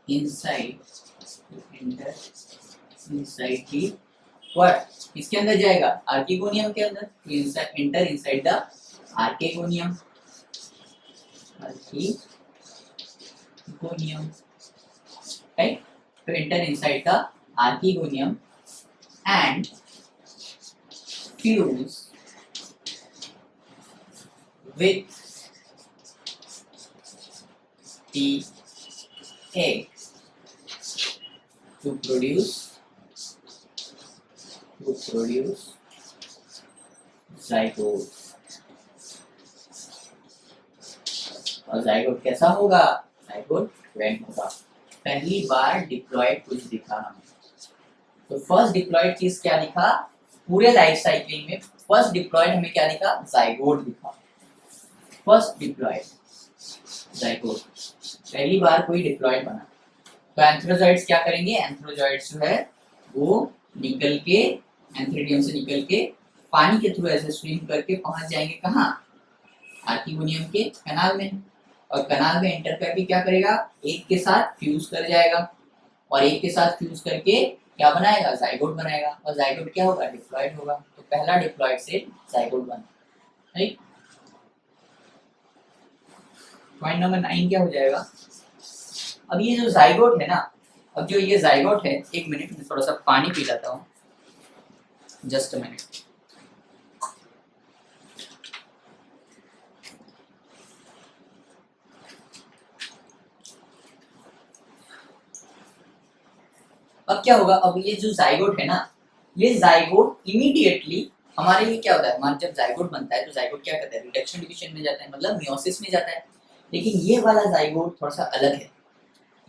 inside the what, इसके अंदर जाएगा, आर्किगोनियम के अंदर, to enter inside the archegonium, right, to enter inside the archegonium and fuse with the egg to produce zygote। और zygote कैसा होगा, zygote Twain होगा। पहली बार डिप्लॉयड कुछ दिखा हमें, तो फर्स्ट डिप्लॉयड चीज क्या दिखा, पूरे लाइफ साइकिल में फर्स्ट डिप्लॉयड हमें क्या दिखा, zygote दिखा। फर्स्ट डिप्लॉयड zygote, पहली बार कोई डिप्लॉयड बना। तो एंथ्रोजॉइड्स क्या करेंगे, एंथ्रोजॉइड्स जो है वो निकल के, एंथ्रीडियम से निकल के पानी के थ्रू ऐसे स्विम करके पहुंच जाएंगे कहाँ, आर्किगोनियम के कनाल में। और कनाल में एंटर करके क्या करेगा, एक के साथ फ्यूज कर जाएगा, और एक के साथ फ्यूज करके क्या बनाएगा, जाइगोट बनाएगा। और जाइगोट क्या होगा, डिप्लॉयड होगा। तो पहला डिप्लॉयड से जाइगोट बना, राइट। पॉइंट नंबर 9 क्या हो जाएगा, अब ये जो जाइगोट है ना, अब जो ये जाइगोट है, एक मिनट में थोड़ा सा पानी पी लेता हूँ, जस्ट अ मिनट। अब क्या होगा, अब ये जो जाइगोट है ना, ये जाइगोट इमीडिएटली हमारे लिए क्या होता है, हमारा जब जाइगोट बनता है तो जाइगोट क्या करता है, रिडक्शन डिवीजन में जाता है, मतलब मियोसिस में जाता है। लेकिन ये वाला जाइगोट थोड़ा सा अलग है,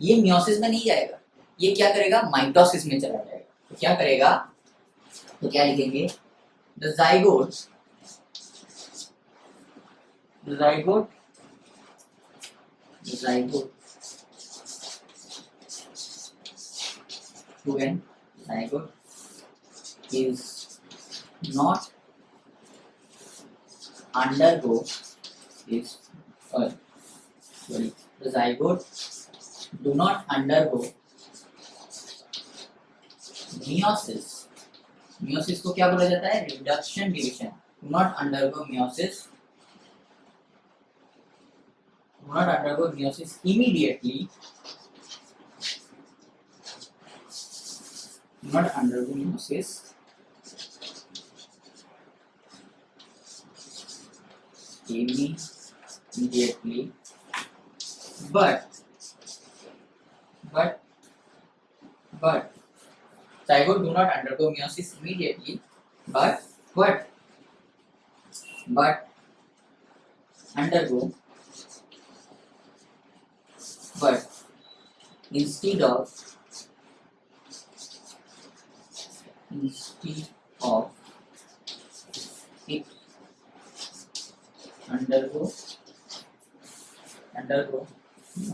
ये मियोसिस में नहीं जाएगा, ये क्या करेगा, माइटोसिस में चला जाएगा। तो क्या करेगा, तो क्या लिखेंगे, the zygote when zygote is not undergo is sorry, the zygote do not undergo meiosis। meiosis को क्या बोला जाता है, reduction division. do not undergo meiosis immediately, not undergo meiosis immediately, but zygote do not undergo meiosis immediately, but undergo, but instead of it undergo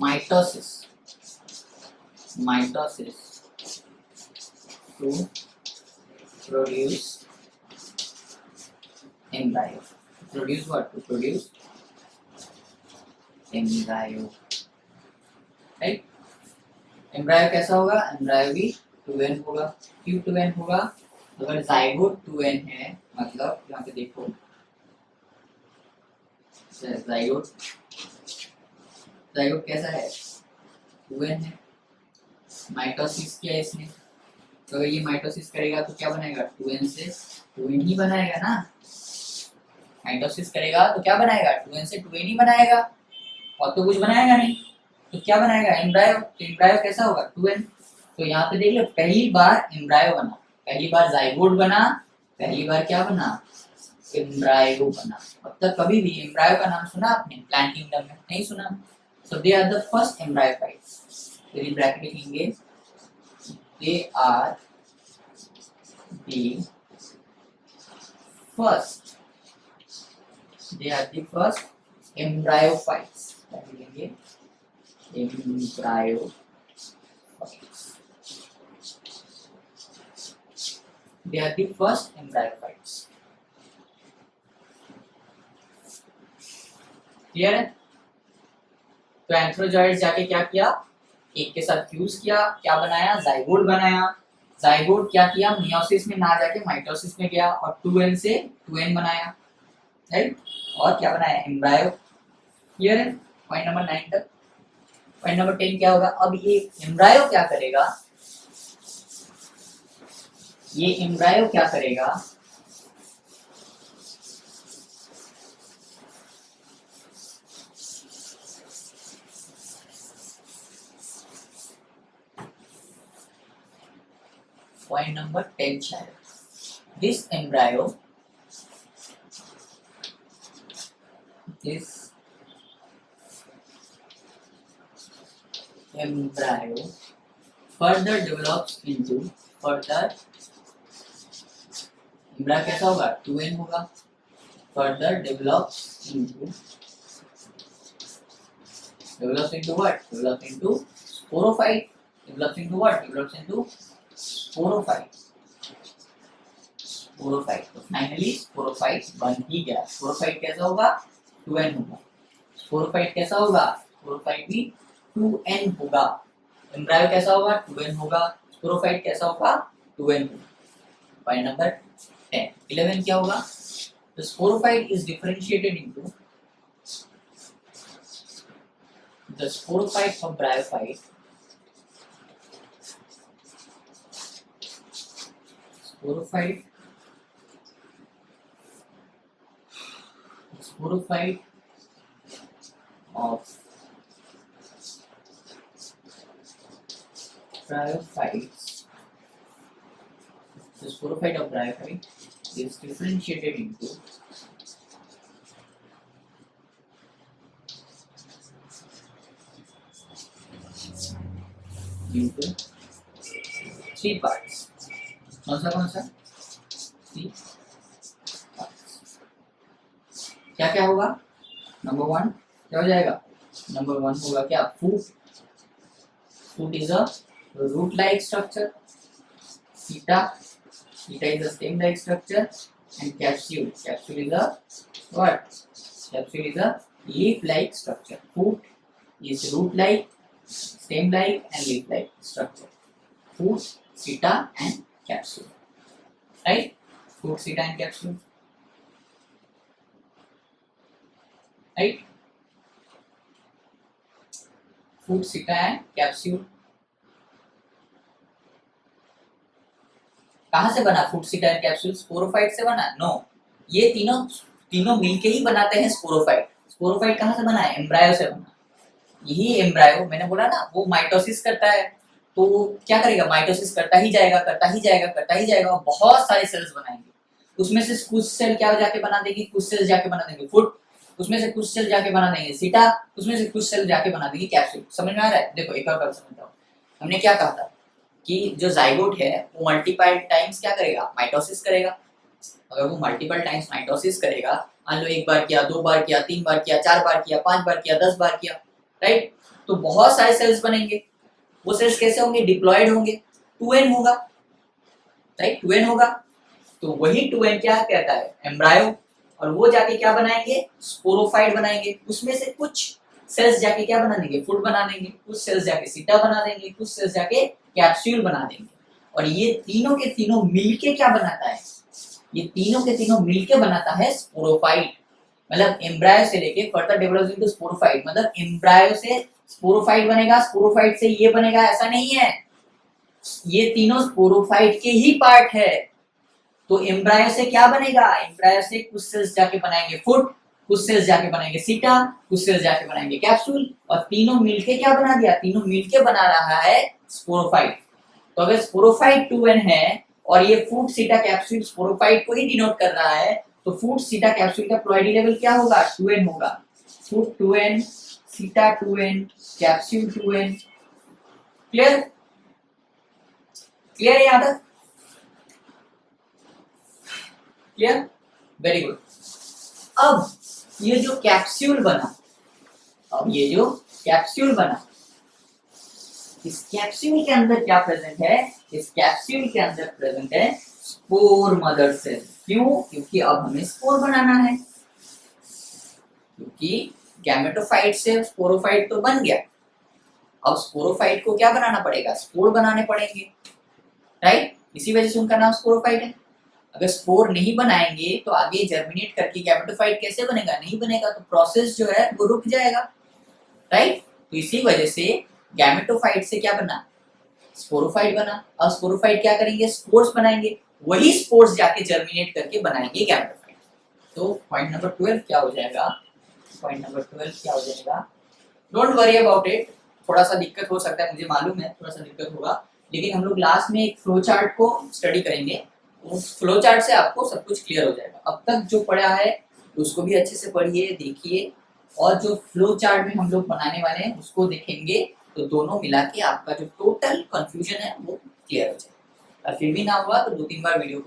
mitosis to produce embryo. Produce what? To produce embryo, right? Embryo कैसा होगा? Embryo भी 2n होगा। क्यों 2n होगा? अगर zygote 2n है, मतलब यहाँ पे देखो जाइगोट कैसा है? 2n है। माइटोसिस किया इसने, तो अगर ये माइटोसिस करेगा तो क्या बनाएगा? 2n से 2n ही बनाएगा ना। माइटोसिस करेगा तो क्या बनाएगा? 2n से 2n ही बनाएगा, और तो कुछ बनाएगा नहीं। तो क्या बनाएगा? एम्ब्रायो। तो एम्ब्रायो कैसा होगा? 2n। तो यहाँ पे देख लो, पहली बार एम्ब्रायो बना, पहली बार जाइगोट बना, पहली बार क्या बना? एम्ब्रायो बना। अब तक कभी भी एम्ब्रायो का नाम सुना आपने प्लांट किंगडम में? नहीं सुना। सो दे आर द फर्स्ट एम्ब्रायोफाइट्स। फिर ब्रैकेट लिखेंगे, दे आर द फर्स्ट एम्ब्रायोफाइट्स। लिखेंगे embryophytes. They are the first embryophytes. Clear है? तो एंथ्रोजॉइड जाके क्या किया? एक के साथ फ्यूज किया, क्या बनाया? जाइगोट बनाया। जाइगोट क्या किया? मियोसिस में ना जाके माइटोसिस में गया, और 2n से 2n बनाया, राइट? और क्या बनाया? एम्ब्रायो। क्लियर है? पॉइंट नंबर 9 तक। पॉइंट नंबर 10 क्या होगा? अब ये एम्ब्रायो क्या करेगा? ये एम्ब्रायो क्या करेगा? पॉइंट नंबर 10 शायद। This embryo further develops into embryo कैसा होगा? 2n होगा। further develops into what? Develops into sporophyte. Develops into what? Develops into sporophyte. तो फाइनली स्पोरोफाइट बन ही गया। स्पोरोफाइट कैसा होगा? 2n होगा। स्पोरोफाइट कैसा होगा? स्पोरोफाइट भी 2n होगा। एम्ब्रायो कैसा होगा? 2n होगा। स्पोरोफाइट कैसा होगा? 2n होगा। Point number 10। 11 क्या होगा? The sporophyte is differentiated into the sporophyte of bryophyte. Sporophyte of bryophytes. The sporophyte of bryophyte is differentiated into three parts. कौन सा? 3 parts. क्या होगा? नंबर 1 क्या हो जाएगा? नंबर 1 होगा क्या? फूट is a root like structure. Seta is a stem like structure, and capsule is a what? Capsule is a leaf like structure. Foot is root like, stem like, and leaf like structure. Foot, seta, and capsule. Right? Foot, seta, and capsule. Right? Foot, seta, and capsule. कहाँ से बना फूट, सीटा and capsule? Sporophyte से बना? No, ये तीनों मिलके ही बनाते हैं स्पोरोफाइट। स्पोरोफाइट कहाँ से बना है? एम्ब्रायो से बना। यही एम्ब्रायो मैंने बोला ना, वो माइटोसिस करता है, तो क्या करेगा? माइटोसिस करता ही जाएगा और बहुत सारे सेल्स बनाएंगे। उसमें से कुछ सेल क्या जाके बना देगी? कुछ सेल्स जाके बना देंगे फुट, उसमें से कुछ सेल जाके बना देंगे सीटा, उसमें से कुछ सेल जाके बना देंगे कैप्सूल। समझ में आ रहा है? देखो एक और बात समझता हूँ। हमने क्या कहा था कि जो जाइगोट है वो मल्टीपल टाइम्स क्या करेगा, माइटोसिस करेगा। अगर वो मल्टीपल टाइम्स माइटोसिस करेगा, मान लो एक बार किया, दो बार किया, तीन बार किया, चार बार किया, पांच बार किया, 10 बार किया, राइट, तो बहुत सारे सेल्स बनेंगे। वो सेल्स कैसे होंगे, डिप्लॉयड होंगे, 2n होगा, राइट, 2n होगा। तो वही 2n क्या कहता है, एम्ब्रायो। और वो जाके क्या बनाएंगे, स्पोरोफाइट बनाएंगे। उसमें से कुछ सेल्स जाके क्या बना देंगे, फूड बना देंगे, कुछ सेल्स जाके सीटा बना देंगे, कुछ सेल्स जाके कैप्सूल बना देंगे। और ये तीनों के तीनों मिलके क्या बनाता है, ये तीनों के तीनों मिलके बनाता है स्पोरोफाइट। मतलब एम्ब्रायो से लेके फर्दर डेवलप इनटू स्पोरोफाइट, मतलब एम्ब्रायो से स्पोरोफाइट बनेगा, स्पोरोफाइट से ये बनेगा, ऐसा नहीं है। ये तीनों स्पोरोफाइट के ही पार्ट है। तो एम्ब्रायो से क्या बनेगा, एम्ब्रायो से कुछ सेल्स जाके बनाएंगे फुट, कुछ सेल्स जाके बनाएंगे सीटा, कुछ सेल्स जाके बनाएंगे कैप्सूल, और तीनों मिलके क्या बना दिया, तीनों मिलके बना रहा है स्पोरोफाइट। तो अगर स्पोरोफाइट 2n है और ये फूट सीटा कैप्सूल स्पोरोफाइट को ही डिनोट कर रहा है, तो फूट सीटा कैप्सूल का प्लॉइडी लेवल क्या होगा, 2n होगा। फूट 2n, सीटा 2n, capsule 2n। Clear? Clear है यहाँ तक? Clear, very good. अब ये जो कैप्सूल बना, अब ये जो कैप्सूल बना, इस कैप्सूल के अंदर क्या प्रेजेंट है, इस कैप्सूल के अंदर प्रेजेंट है स्पोर मदर सेल। क्यों? क्योंकि अब हमें स्पोर बनाना है, क्योंकि गैमेटोफाइट से स्पोरोफाइट तो बन गया, अब स्पोरोफाइट को क्या बनाना पड़ेगा, स्पोर बनाने पड़ेंगे, राइट, इसी वजह से उनका नाम स्पोरोफाइट है। अगर स्पोर नहीं बनाएंगे तो आगे जर्मिनेट करके गैमेटोफाइट कैसे बनेगा, नहीं बनेगा, तो प्रोसेस जो है वो रुक जाएगा, राइट। तो इसी वजह से गैमेटोफाइट से क्या बना, स्पोरोफाइट बना। अब स्पोरोफाइट क्या करेंगे, स्पोर्स बनाएंगे, वही स्पोर्स जाके जर्मिनेट करके बनाएंगे गैमेटोफाइट। तो पॉइंट नंबर 12 क्या हो जाएगा, पॉइंट नंबर 12 क्या हो जाएगा, डोंट वरी अबाउट इट। थोड़ा सा दिक्कत हो सकता है, मुझे मालूम है थोड़ा सा दिक्कत होगा, लेकिन हम लोग लास्ट में एक फ्लो चार्ट को स्टडी करेंगे, उस फ्लो चार्ट से आपको सब कुछ क्लियर हो जाएगा। अब तक जो पढ़ा है उसको भी अच्छे से पढ़िए, देखिए, और जो फ्लो चार्ट में हम लोग बनाने वाले हैं उसको देखेंगे, तो दोनों मिला के आपका जो टोटल कंफ्यूजन है वो क्लियर हो जाएगा। फिर भी ना हुआ तो 2-3 बार वीडियो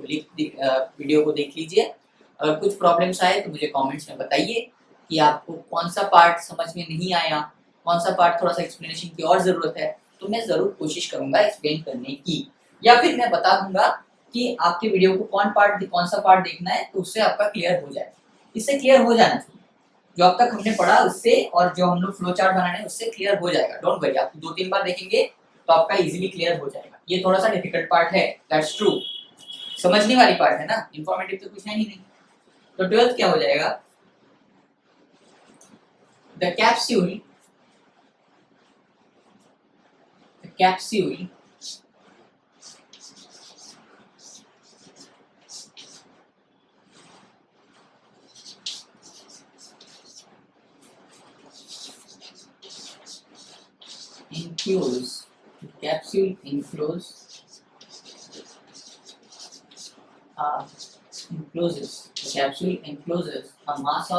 को देख लीजिए। अगर कुछ प्रॉब्लम्स आए तो मुझे कमेंट्स में बताइए कि आपको कौन सा पार्ट समझ में नहीं आया, कौन सा पार्ट थोड़ा सा एक्सप्लेनेशन की और ज़रूरत है, तो मैं ज़रूर कोशिश करूँगा एक्सप्लेन करने की, या फिर मैं बता दूंगा कि आपके वीडियो को कौन सा पार्ट देखना है, तो उससे आपका क्लियर हो जाए। इससे क्लियर हो जाना चाहिए, जो अब तक हमने पढ़ा उससे और जो हम लोग फ्लो चार्ट बनाने हैं उससे क्लियर हो जाएगा। डोंट वरी, आप 2-3 बार देखेंगे तो आपका इजीली क्लियर हो जाएगा। ये थोड़ा सा डिफिकल्ट पार्ट है, दैट्स ट्रू, समझने वाली पार्ट है ना, इंफॉर्मेटिव तो कुछ है ही नहीं। तो 12th क्या हो जाएगा, the capsule encloses a mass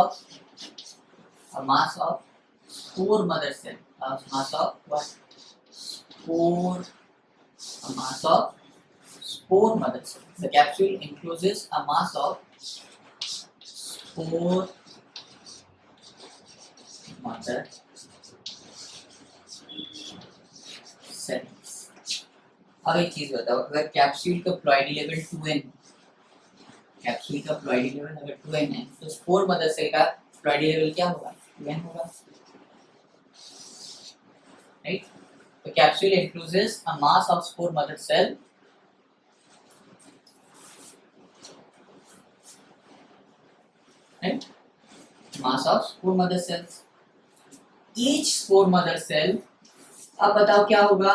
of spore mother cell, a mass of what, spore mother cell. The capsule encloses a mass of spore mother cells. अब एक चीज बताओ, अगर कैप्सूल का प्लॉइडी लेवल 2n, कैप्सूल का प्लॉइडी लेवल अगर 2n है, तो स्पोर मदर सेल का प्लॉइडी लेवल क्या होगा, 2n होगा, राइट। तो capsule encloses a mass of spore mother cell, right, mass of spore mother cells, each spore mother cell। अब बताओ क्या होगा,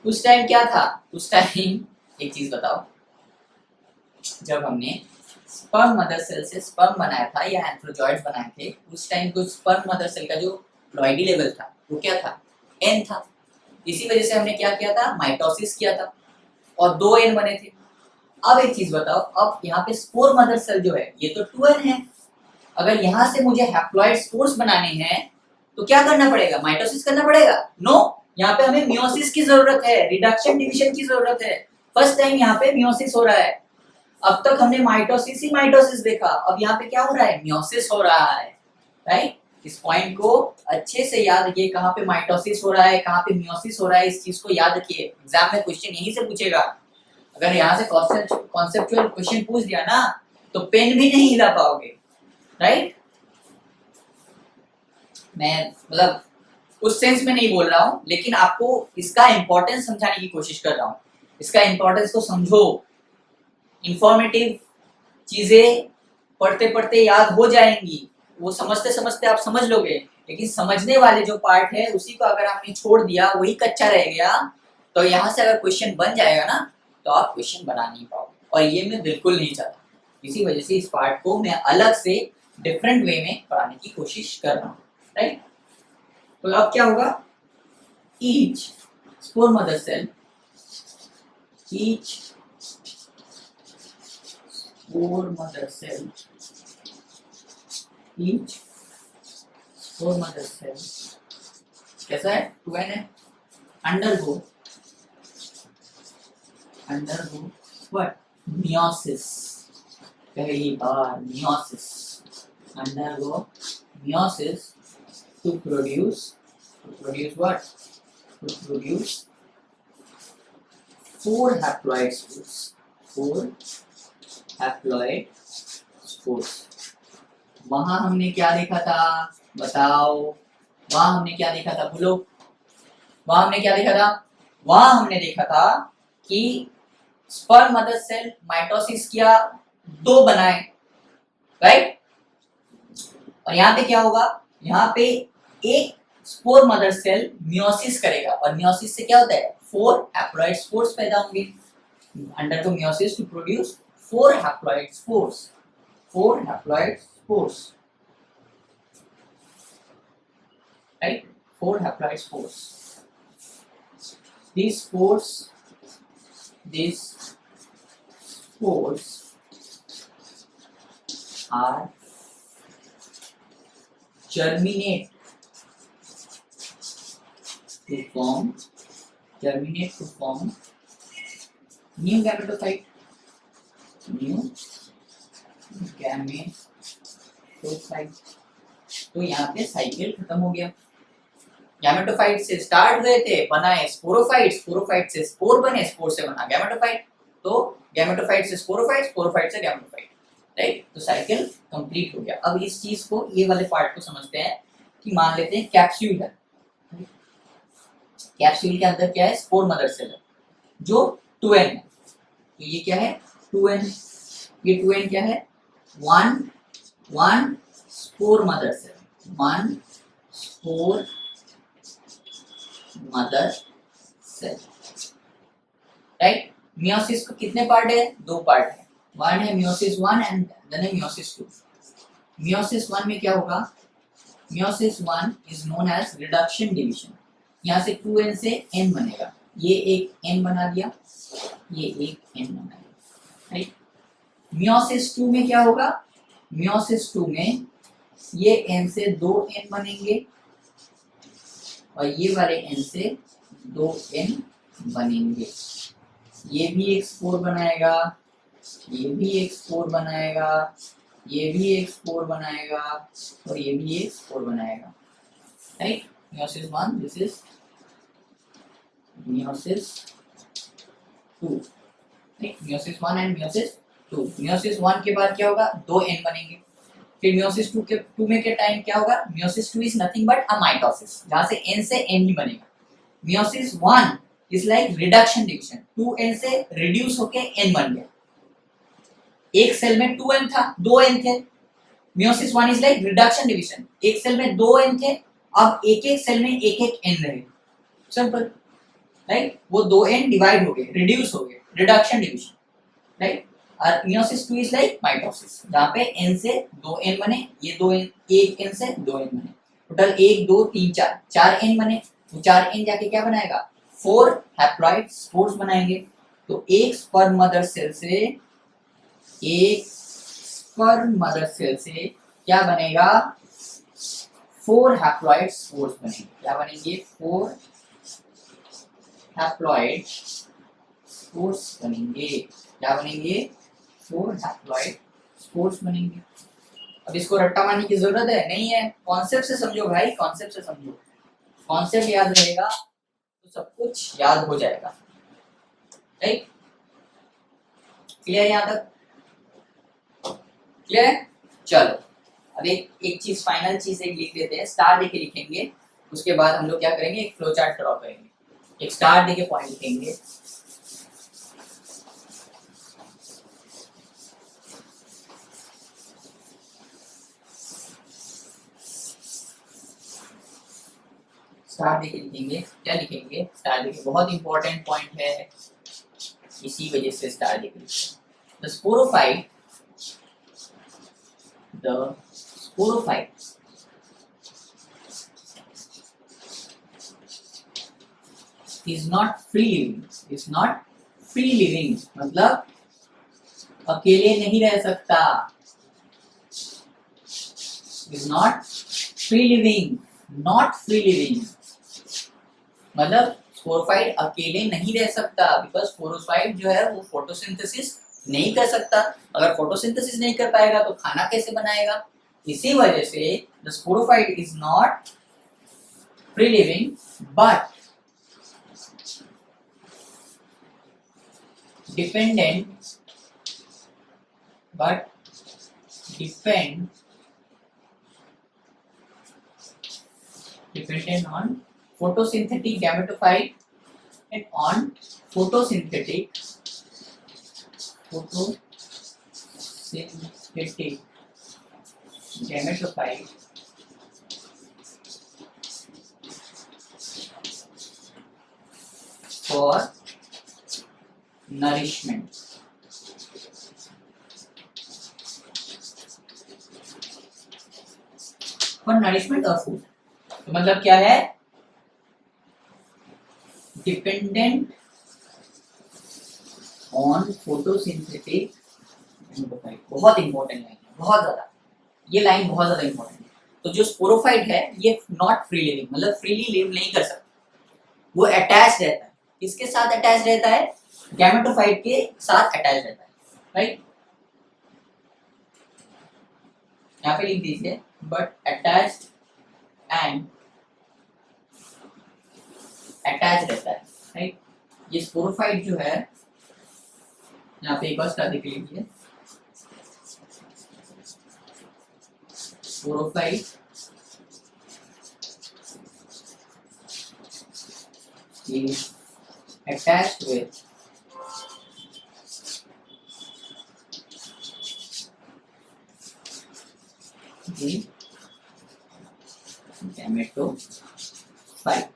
उस टाइम क्या था, उस टाइम एक चीज बताओ, जब हमने स्पर्म मदर सेल से स्पर्म बनाया था या एंथ्रोजॉइड्स बनाए थे, उस टाइम को स्पर्म मदर सेल का जो प्लॉइडी लेवल था वो क्या था, n था। इसी वजह से हमने क्या किया था, माइटोसिस किया था और 2 n बने थे। अब एक चीज बताओ, अब यहाँ पे स्पोर मदर सेल जो है ये तो 2n है, अगर यहां से मुझे हैप्लॉइड स्पोर्स बनाने हैं तो क्या करना पड़ेगा, माइटोसिस करना पड़ेगा? नो, यहाँ पे हमें मियोसिस की जरूरत है, रिडक्शन डिवीजन की जरूरत है। फर्स्ट टाइम यहाँ पे मियोसिस हो रहा है। अब तक हमने माइटोसिस ही माइटोसिस देखा, अब यहाँ पे क्या हो रहा है, मियोसिस हो रहा है, राइट? इस पॉइंट को अच्छे से याद रखिए, कहाँ पे माइटोसिस हो रहा है, कहाँ पे मियोसिस हो रहा है, इस चीज को याद रखिए। एग्जाम में क्वेश्चन यहीं से पूछेगा। अगर यहाँ से कॉन्सेप्चुअल क्वेश्चन पूछ दिया ना तो पेन भी नहीं हिला पाओगे, राइट? मैं मतलब उस सेंस में नहीं बोल रहा हूँ, लेकिन आपको इसका इंपॉर्टेंस समझाने की कोशिश कर रहा हूँ। इसका इंपॉर्टेंस को समझो। इंफॉर्मेटिव चीजें पढ़ते पढ़ते याद हो जाएंगी, वो समझते समझते आप समझ लोगे, लेकिन समझने वाले जो पार्ट है उसी को अगर आपने छोड़ दिया, वही कच्चा रह गया, तो यहाँ से अगर क्वेश्चन बन जाएगा ना तो आप क्वेश्चन बना नहीं पाओगे, और ये मैं बिल्कुल नहीं चाहता। इसी वजह से इस पार्ट को मैं अलग से डिफरेंट वे में पढ़ाने की कोशिश कर रहा हूँ, राइट? तो अब क्या होगा, each spore mother cell, each spore mother cell, each spore mother cell कैसा है, 2n है, अंडरगो व्हाट, मियोसिस, पहली बार meiosis, undergo meiosis to produce what? To produce 4 haploid spores. 4 haploid spores. वहां हमने क्या देखा था, बताओ? वहां हमने क्या देखा था, बोलो? वहां हमने क्या देखा था? वहां हमने देखा था कि स्पर्म मदर सेल माइटोसिस किया, 2 बनाए, राइट? और यहाँ पे क्या होगा, यहाँ पे एक स्पोर मदर सेल मियोसिस करेगा, और मियोसिस से क्या होता है, 4 हैप्लॉइड स्पोर्स पैदा होंगे। Undergo meiosis to produce 4 haploid spores, 4 haploid spores, right? 4 haploid spores. These spores are germinate to form new gametophyte, तो यहाँ पे साइकिल खत्म हो गया। गैमेटोफाइट से स्टार्ट हुए थे, बनाए स्पोरोफाइट, स्पोरोफाइट से स्पोर बने, स्पोर से बना गैमेटोफाइट, तो गैमेटोफाइट से स्पोरोफाइट, स्पोरोफाइट से गैमेटोफाइट, राइट? तो साइकिल कंप्लीट हो गया। अब इस चीज को, ये वाले पार्ट को समझते हैं कि मान लेते हैं कैप्सूल है, कैप्सूल के अंदर क्या है, स्पोर मदर सेल है जो 2n है, तो ये क्या है, 2n, ये 2n क्या है, 1 spore mother cell, 1 spore mother cell, right? Meiosis को कितने पार्ट है, 2 पार्ट है, वन है मियोसिस 1 एंड देन है मियोसिस 2। मियोसिस 1 में क्या होगा, meiosis 1 is known as reduction division. यहाँ से 2n से n बनेगा, ये एक n बना दिया, ये एक n बना दिया, राइट? मियोसिस 2 में क्या होगा, मियोसिस 2 में ये n से 2n बनेंगे और ये वाले n से 2n बनेंगे। ये भी एक स्पोर बनाएगा, ये भी एक स्पोर बनाएगा, ये भी एक स्पोर बनाएगा और ये भी एक स्पोर बनाएगा, right? Meiosis 1, this is meiosis 2, right? Meiosis 1 and meiosis 2। meiosis 1 के बाद क्या होगा, 2n बनेंगे। फिर meiosis 2 में के टाइम क्या होगा, meiosis 2 is nothing but a mitosis, जहाँ से n से n ही बनेगा। meiosis 1 is like reduction division, 2n से reduce होके n बन गया। एक सेल में 2n था, 2n थे। meiosis 1 is like reduction division, एक सेल में 2n थे, अब एक एक सेल में एक एक n रहे, सिंपल, राइट? वो 2n डिवाइड हो गए, रिड्यूस हो गए, रिडक्शन डिवीजन, राइट? और मियोसिस 2 इज लाइक माइटोसिस, जहाँ पे n से 2n बने, ये 2n, एक n से 2n बने, टोटल 1 2 3 4 4n बने, तो 4n जाके क्या बनाएगा, 4 हैप्लॉइड स्पोर्स बनाएंगे। तो एक स्पर्म मदर सेल से क्या बनेगा, 4 हैप्लॉइड स्पोर्स बनेंगे। क्या बनेंगे, 4 हैप्लॉइड स्पोर्स बनेंगे। क्या बनेंगे, 4 हैप्लॉइड स्पोर्स बनेंगे। अब इसको रट्टा मारने की जरूरत है नहीं है, कॉन्सेप्ट से समझो भाई, कॉन्सेप्ट से समझो। कॉन्सेप्ट याद रहेगा तो सब कुछ याद हो जाएगा। राइट, क्लियर यहाँ तक, क्लियर है। चलो अब एक चीज, फाइनल चीज एक लिख लेते हैं, स्टार देके लिखेंगे। उसके बाद हम लोग क्या करेंगे, एक फ्लो चार्ट ड्रॉ करेंगे। एक स्टार देके पॉइंट लिखेंगे, स्टार देके लिखेंगे। क्या लिखेंगे, स्टार देके, बहुत इंपॉर्टेंट पॉइंट है, इसी वजह से स्टार देके लिखेंगे। The sporophyte is not free living, मतलब अकेले नहीं रह सकता। is not not free living, मतलब स्पोरोफाइट अकेले नहीं रह सकता, बिकॉज स्पोरोफाइट जो है वो फोटोसिंथेसिस नहीं कर सकता। अगर फोटोसिंथेसिस नहीं कर पाएगा तो खाना कैसे बनाएगा। इसी वजह से the sporophyte is not free living but dependent on photosynthetic gametophyte and on photosynthetic gametophyte for nourishment। For nourishment और फूड, तो मतलब क्या है, डिपेंडेंट ऑन फोटोसिंथेटिक गामेटोफाइट। बहुत इंपॉर्टेंट लाइन है, बहुत ज्यादा, ये लाइन बहुत ज्यादा इंपॉर्टेंट है। तो जो स्पोरोफाइट है ये नॉट फ्री लिविंग, मतलब फ्रीली लिव नहीं कर सकता, वो अटैच रहता है। किसके साथ अटैच रहता है, गैमेटोफाइट के साथ अटैच रहता है। राइट, यहाँ पे लिख दीजिए, बट अटैच रहता है। राइट, ये स्पोरोफाइट जो है, यहाँ पे एक और स्टार देख लीजिए, sporophyte is attached with the gametophyte।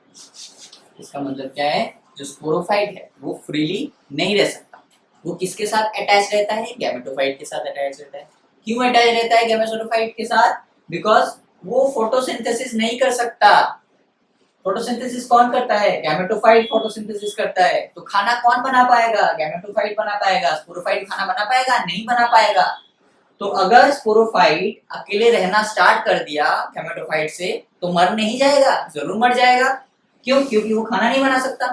इसका मतलब क्या है, जो स्पोरोफाइट है वो फ्रीली नहीं रह सकता। वो किसके साथ अटैच रहता है, गैमेटोफाइट के साथ अटैच रहता है। क्यों अटैच रहता है गैमेटोफाइट के साथ, बिकॉज वो फोटोसिंथेसिस नहीं कर सकता। फोटोसिंथेसिस कौन करता है, गैमेटोफाइट फोटोसिंथेसिस करता है। तो खाना कौन बना पाएगा, गैमेटोफाइट बना पाएगा। स्पोरोफाइट खाना बना पाएगा, नहीं बना पाएगा। तो अगर स्पोरोफाइट अकेले रहना स्टार्ट कर दिया गैमेटोफाइट से, तो मर नहीं जाएगा, जरूर मर जाएगा। क्यों, क्योंकि वो खाना नहीं बना सकता।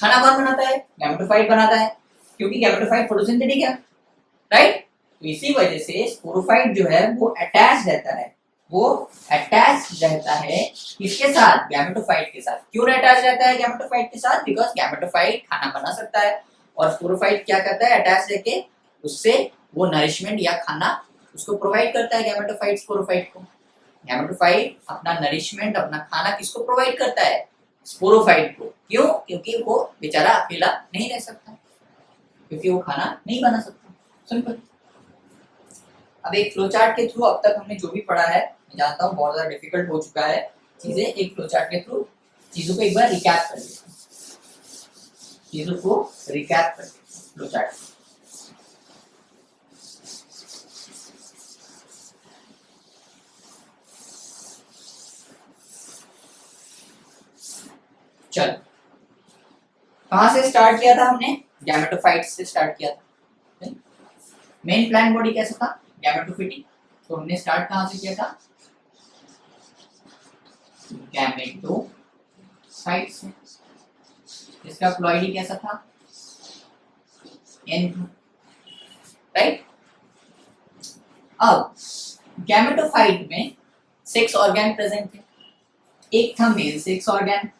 खाना कौन बनाता है, गैमेटोफाइट बनाता है, क्योंकि गैमेटोफाइट फोटोसिंथेटिक है। राइट, तो इसी वजह से स्पोरोफाइट जो है वो अटैच रहता है, वो अटैच रहता है किसके साथ, गैमेटोफाइट के साथ। क्यों अटैच रहता है गैमेटोफाइट के साथ, बिकॉज गैमेटोफाइट खाना बना सकता है और स्पोरोफाइट क्या करता है, अटैच रहके उससे वो नरिशमेंट या खाना उसको प्रोवाइड करता है, गैमेटोफाइट स्पोरोफाइट को। गैमेटोफाइट अपना नरिशमेंट, अपना खाना किसको प्रोवाइड करता है, स्पोरोफाइट को। क्यों, क्योंकि वो बेचारा अकेला नहीं रह सकता, क्योंकि वो खाना नहीं बना सकता। सिंपल। अब एक फ्लोचार्ट के थ्रू अब तक हमने जो भी पढ़ा है, मैं जानता हूँ बहुत ज्यादा डिफिकल्ट हो चुका है चीजें, एक फ्लोचार्ट के थ्रू चीजों को एक बार रिकैप कर लेते हैं, चीजों को रिकैप कर लेते हैं फ्लोचार्ट। चलो, कहां से स्टार्ट किया था हमने, गैमेटोफाइट से स्टार्ट किया था। मेन प्लांट बॉडी कैसा था, गैमेटोफिटिक। तो हमने स्टार्ट कहाँ से किया था, गैमेटोफाइट से। इसका प्लॉइडी कैसा था, एन, राइट। अब गैमेटोफाइट में 6 ऑर्गेन प्रेजेंट थे, एक था मेल सेक्स ऑर्गेन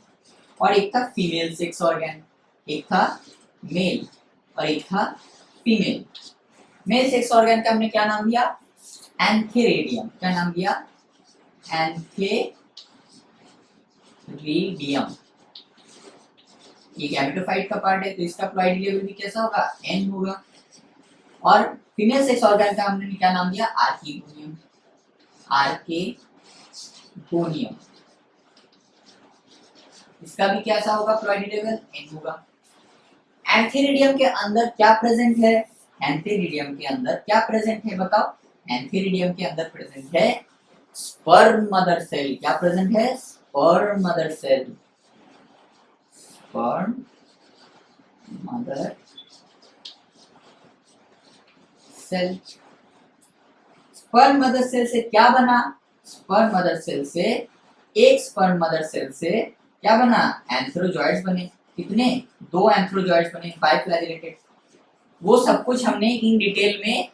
और एक था फीमेल सेक्स ऑर्गेन, एक था मेल और एक था फीमेल। मेल सेक्स ऑर्गेन का हमने क्या नाम दिया, एंथेरिडियम। क्या नाम दिया, एंथेरिडियम। ये गैमेटोफाइट का पार्ट है, तो इसका प्लॉइडी लेवल भी कैसा होगा, एन होगा। और फीमेल सेक्स ऑर्गन का हमने क्या नाम दिया, आर्किगोनियम। आर्किगोनियम, इसका भी कैसा होगा, प्लॉइडी लेवल एन होगा। एंथेरिडियम के अंदर क्या प्रेजेंट है, एंथेरिडियम के अंदर क्या प्रेजेंट है बताओ, एंथेरिडियम के अंदर प्रेजेंट है स्पर्म मदर सेल। क्या प्रेजेंट है, sperm mother cell. Sperm mother cell. Sperm mother cell से क्या बना, स्पर्म मदर सेल से, एक स्पर्म मदर सेल से क्या बना, एंथ्रोजॉइड्स बने। कितने, 2 एंथ्रोजॉइड्स बने, बाइफ्लैजिलेटेड। वो सब कुछ हमने इन डिटेल में,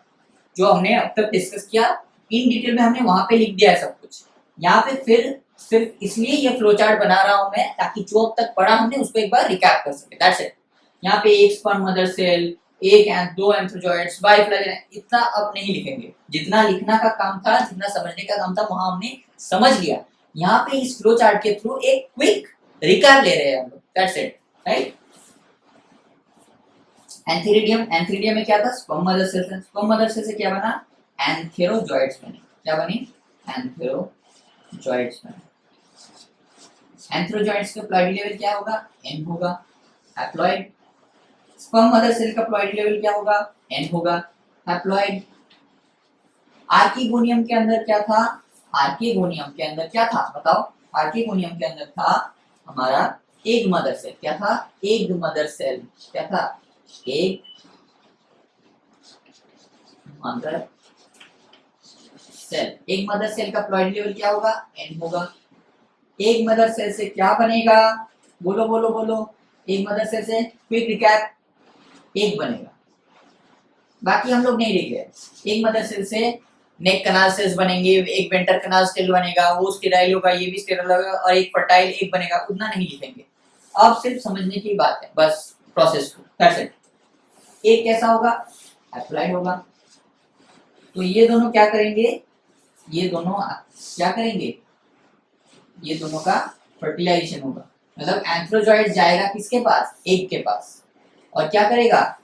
जो हमने अब तक डिस्कस किया, इन डिटेल में हमने वहां पे लिख दिया है सब कुछ। यहाँ पे फिर सिर्फ इसलिए ये फ्लो चार्ट बना रहा हूं मैं, ताकि जो अब तक पढ़ा हमने उसको एक बार रिकैप कर सके, दैट्स इट। यहाँ पे एक स्पर्म मदर सेल, एक एंड 2 एंथ्रोजॉइड्स, बाइफ्लैजिलेटेड, इतना अब नहीं लिखेंगे। जितना लिखना का काम था, जितना समझने का काम था, वहां हमने समझ लिया। यहाँ पे इस फ्लो चार्ट के थ्रू एक क्विक रिकैप ले रहे हैं हम लोग, that's it, right. Antheridium, antheridium में क्या था, sperm mother cell. Sperm mother cell से क्या बना, एंथेरोजॉइड्स बने। क्या बने, एंथेरोजॉइड्स बने। एंथेरोजॉइड्स का प्लॉइडी लेवल क्या होगा, एन होगा। हैप्लॉइड, स्पर्म मदर सेल का प्लॉइडी लेवल क्या होगा, एन होगा। हैप्लॉइड। आर्किगोनियम के अंदर क्या था, आर्किगोनियम के अंदर क्या था बताओ, आर्किगोनियम के अंदर था हमारा एग मदर सेल। क्या था, एग मदर सेल। क्या था, egg mother cell. Egg mother cell का प्लॉइडी लेवल क्या होगा, एन होगा। एग मदर सेल से क्या बनेगा, बोलो बोलो बोलो, एग मदर सेल से क्विक रिकैप, एग बनेगा। बाकी हम लोग नहीं लिख रहे। एग मदर सेल से नेक कनाल सेल्स बनेंगे, एक वेंटर कनाल सेल बनेगा, वो स्टेराइल होगा, ये भी स्टेराइल होगा, और एक फर्टाइल एग बनेगा। उतना नहीं लिखेंगे, अब सिर्फ समझने की बात है बस, प्रोसेस को, दैट्स इट। एक कैसा होगा, हैप्लॉइड होगा। तो ये दोनों क्या करेंगे, ये दोनों क्या करेंगे, ये दोनों का फर्टिलाइजेशन होगा। मतलब एंथ्रोजॉइड जाएगा किसके पास, एग के पास, और क्या करेगा,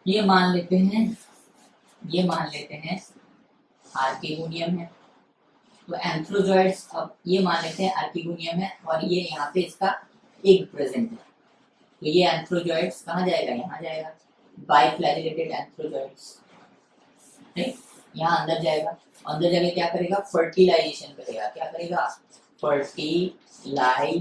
ये मान लेते हैं, ये मान लेते हैं आर्किगोनियम है। तो एंथ्रोजॉइड्स, अब ये मान लेते हैं आर्किगोनियम है, और ये यहाँ पे इसका एग प्रेजेंट है। तो ये एंथ्रोजॉइड्स कहाँ जाएगा, यहाँ जाएगा, बाइफ्लैजिलेटेड एंथ्रोजॉइड्स, ठीक, यहाँ अंदर जाएगा। अंदर जाके क्या करेगा, फर्टिलाइजेशन करेगा। क्या करेगा, फर्टिलाइजेशन।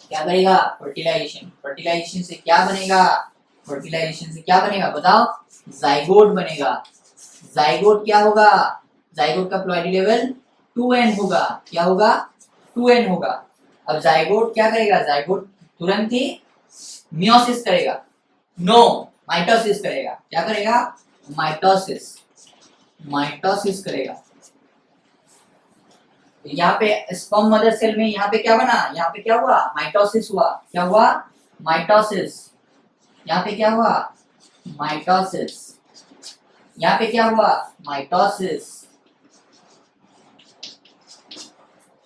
क्या करेगा, फर्टिलाइजेशन। फर्टिलाइजेशन से क्या बनेगा, फर्टिलाइजेशन से क्या बनेगा बताओ, जाइगोट बनेगा। जाइगोट क्या होगा, जाइगोट का प्लॉइडी लेवल 2n होगा। क्या होगा, 2n होगा। अब जाइगोट क्या करेगा, जाइगोट तुरंत ही मियोसिस करेगा, नो, माइटोसिस करेगा। क्या करेगा, माइटोसिस, माइटोसिस करेगा। यहाँ पे स्पर्म मदर सेल में यहाँ पे क्या बना, यहाँ पे क्या हुआ, माइटोसिस हुआ। क्या हुआ, माइटोसिस। यहाँ पे क्या हुआ, माइटोसिस। यहाँ पे क्या हुआ, माइटोसिस।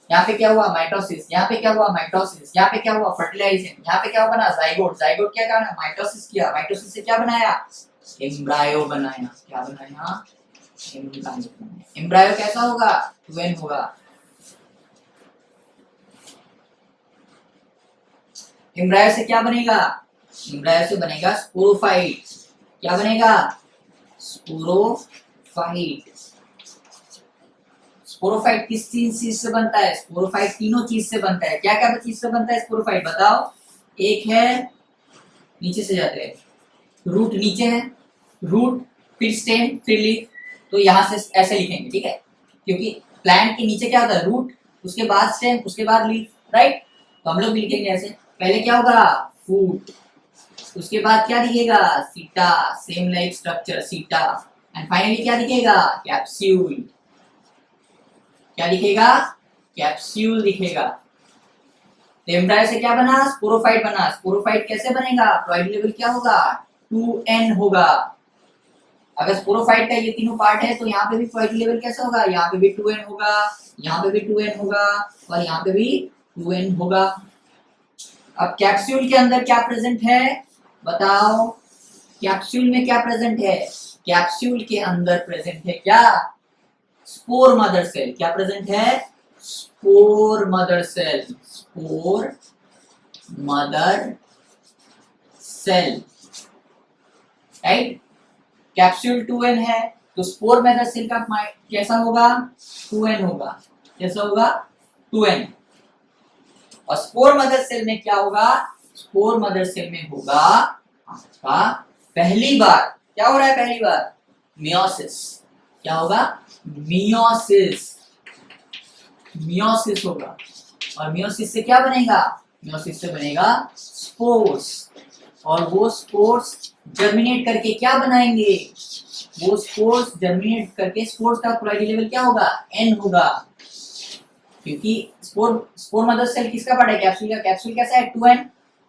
यहाँ पे क्या हुआ, माइटोसिस। यहाँ पे क्या हुआ, माइटोसिस। यहाँ पे क्या हुआ, फर्टिलाइजेशन। यहाँ पे क्या बना, जाइगोट। जाइगोट क्या करना, माइटोसिस किया। माइटोसिस से क्या बनाया, एम्ब्रायो बनाया। क्या बनाया, एम्ब्रायो। एम्ब्रायो कैसा होगा, 2n होगा। एम्ब्रायो से क्या बनेगा, एम्ब्रायो से बनेगा स्पोरोफाइट। क्या बनेगा, स्पोरोफाइट। स्पोरोफाइट किस चीज से बनता है, स्पोरोफाइट तीनों चीज से बनता है। क्या क्या चीज से बनता है स्पोरोफाइट बताओ, एक है, नीचे से जाते हैं, रूट नीचे है, रूट फिर स्टेम फिर लीफ, तो यहाँ से ऐसे लिखेंगे, ठीक है, क्योंकि प्लांट के नीचे क्या होता है, रूट, उसके बाद स्टेम, उसके बाद लीफ, राइट। तो हम लोग भी लिखेंगे ऐसे, पहले क्या होगा, फूट, उसके बाद क्या दिखेगा, सीटा, सेम लाइक स्ट्रक्चर सीटा, एंड फाइनली क्या दिखेगा, कैप्सूल, क्या दिखेगा, कैप्सूल दिखेगा। एम्ब्रायो से क्या बना, स्पोरोफाइट बना। स्पोरोफाइट कैसे बनेगा, प्रोबेबिलिटी लेवल क्या होगा, 2n होगा। अगर स्पोरोफाइट का ये तीनों पार्ट है तो यहाँ पे भी प्रोबेबिलिटी लेवल कैसा होगा, यहाँ पे भी 2n होगा, यहाँ पे भी 2n होगा, और यहाँ पे भी 2n होगा। अब कैप्सूल के अंदर क्या प्रेजेंट है, बताओ, कैप्सूल में क्या प्रेजेंट है, कैप्सूल के अंदर प्रेजेंट है क्या, स्पोर मदर सेल। क्या प्रेजेंट है, spore mother cell, spore mother cell, right. Capsule 2n है तो स्पोर मदर सेल का कैसा होगा, 2n होगा, कैसा होगा, 2n। और स्पोर मदर सेल में क्या होगा, स्पोर मदर सेल में होगा आपका पहली बार, क्या हो रहा है पहली बार, मियोसिस। क्या होगा, मियोसिस, मियोसिस होगा। और मियोसिस से क्या बनेगा, मियोसिस से बनेगा स्पोर्स, और वो स्पोर्स जर्मिनेट करके क्या बनाएंगे, वो स्पोर्स जर्मिनेट करके, स्पोर्स का प्रोबेबिलिटी लेवल क्या होगा, n होगा, क्योंकि स्पोर मदर सेल किसका पार्ट है, कैप्सूल का। कैप्सूल कैसा है, 2n,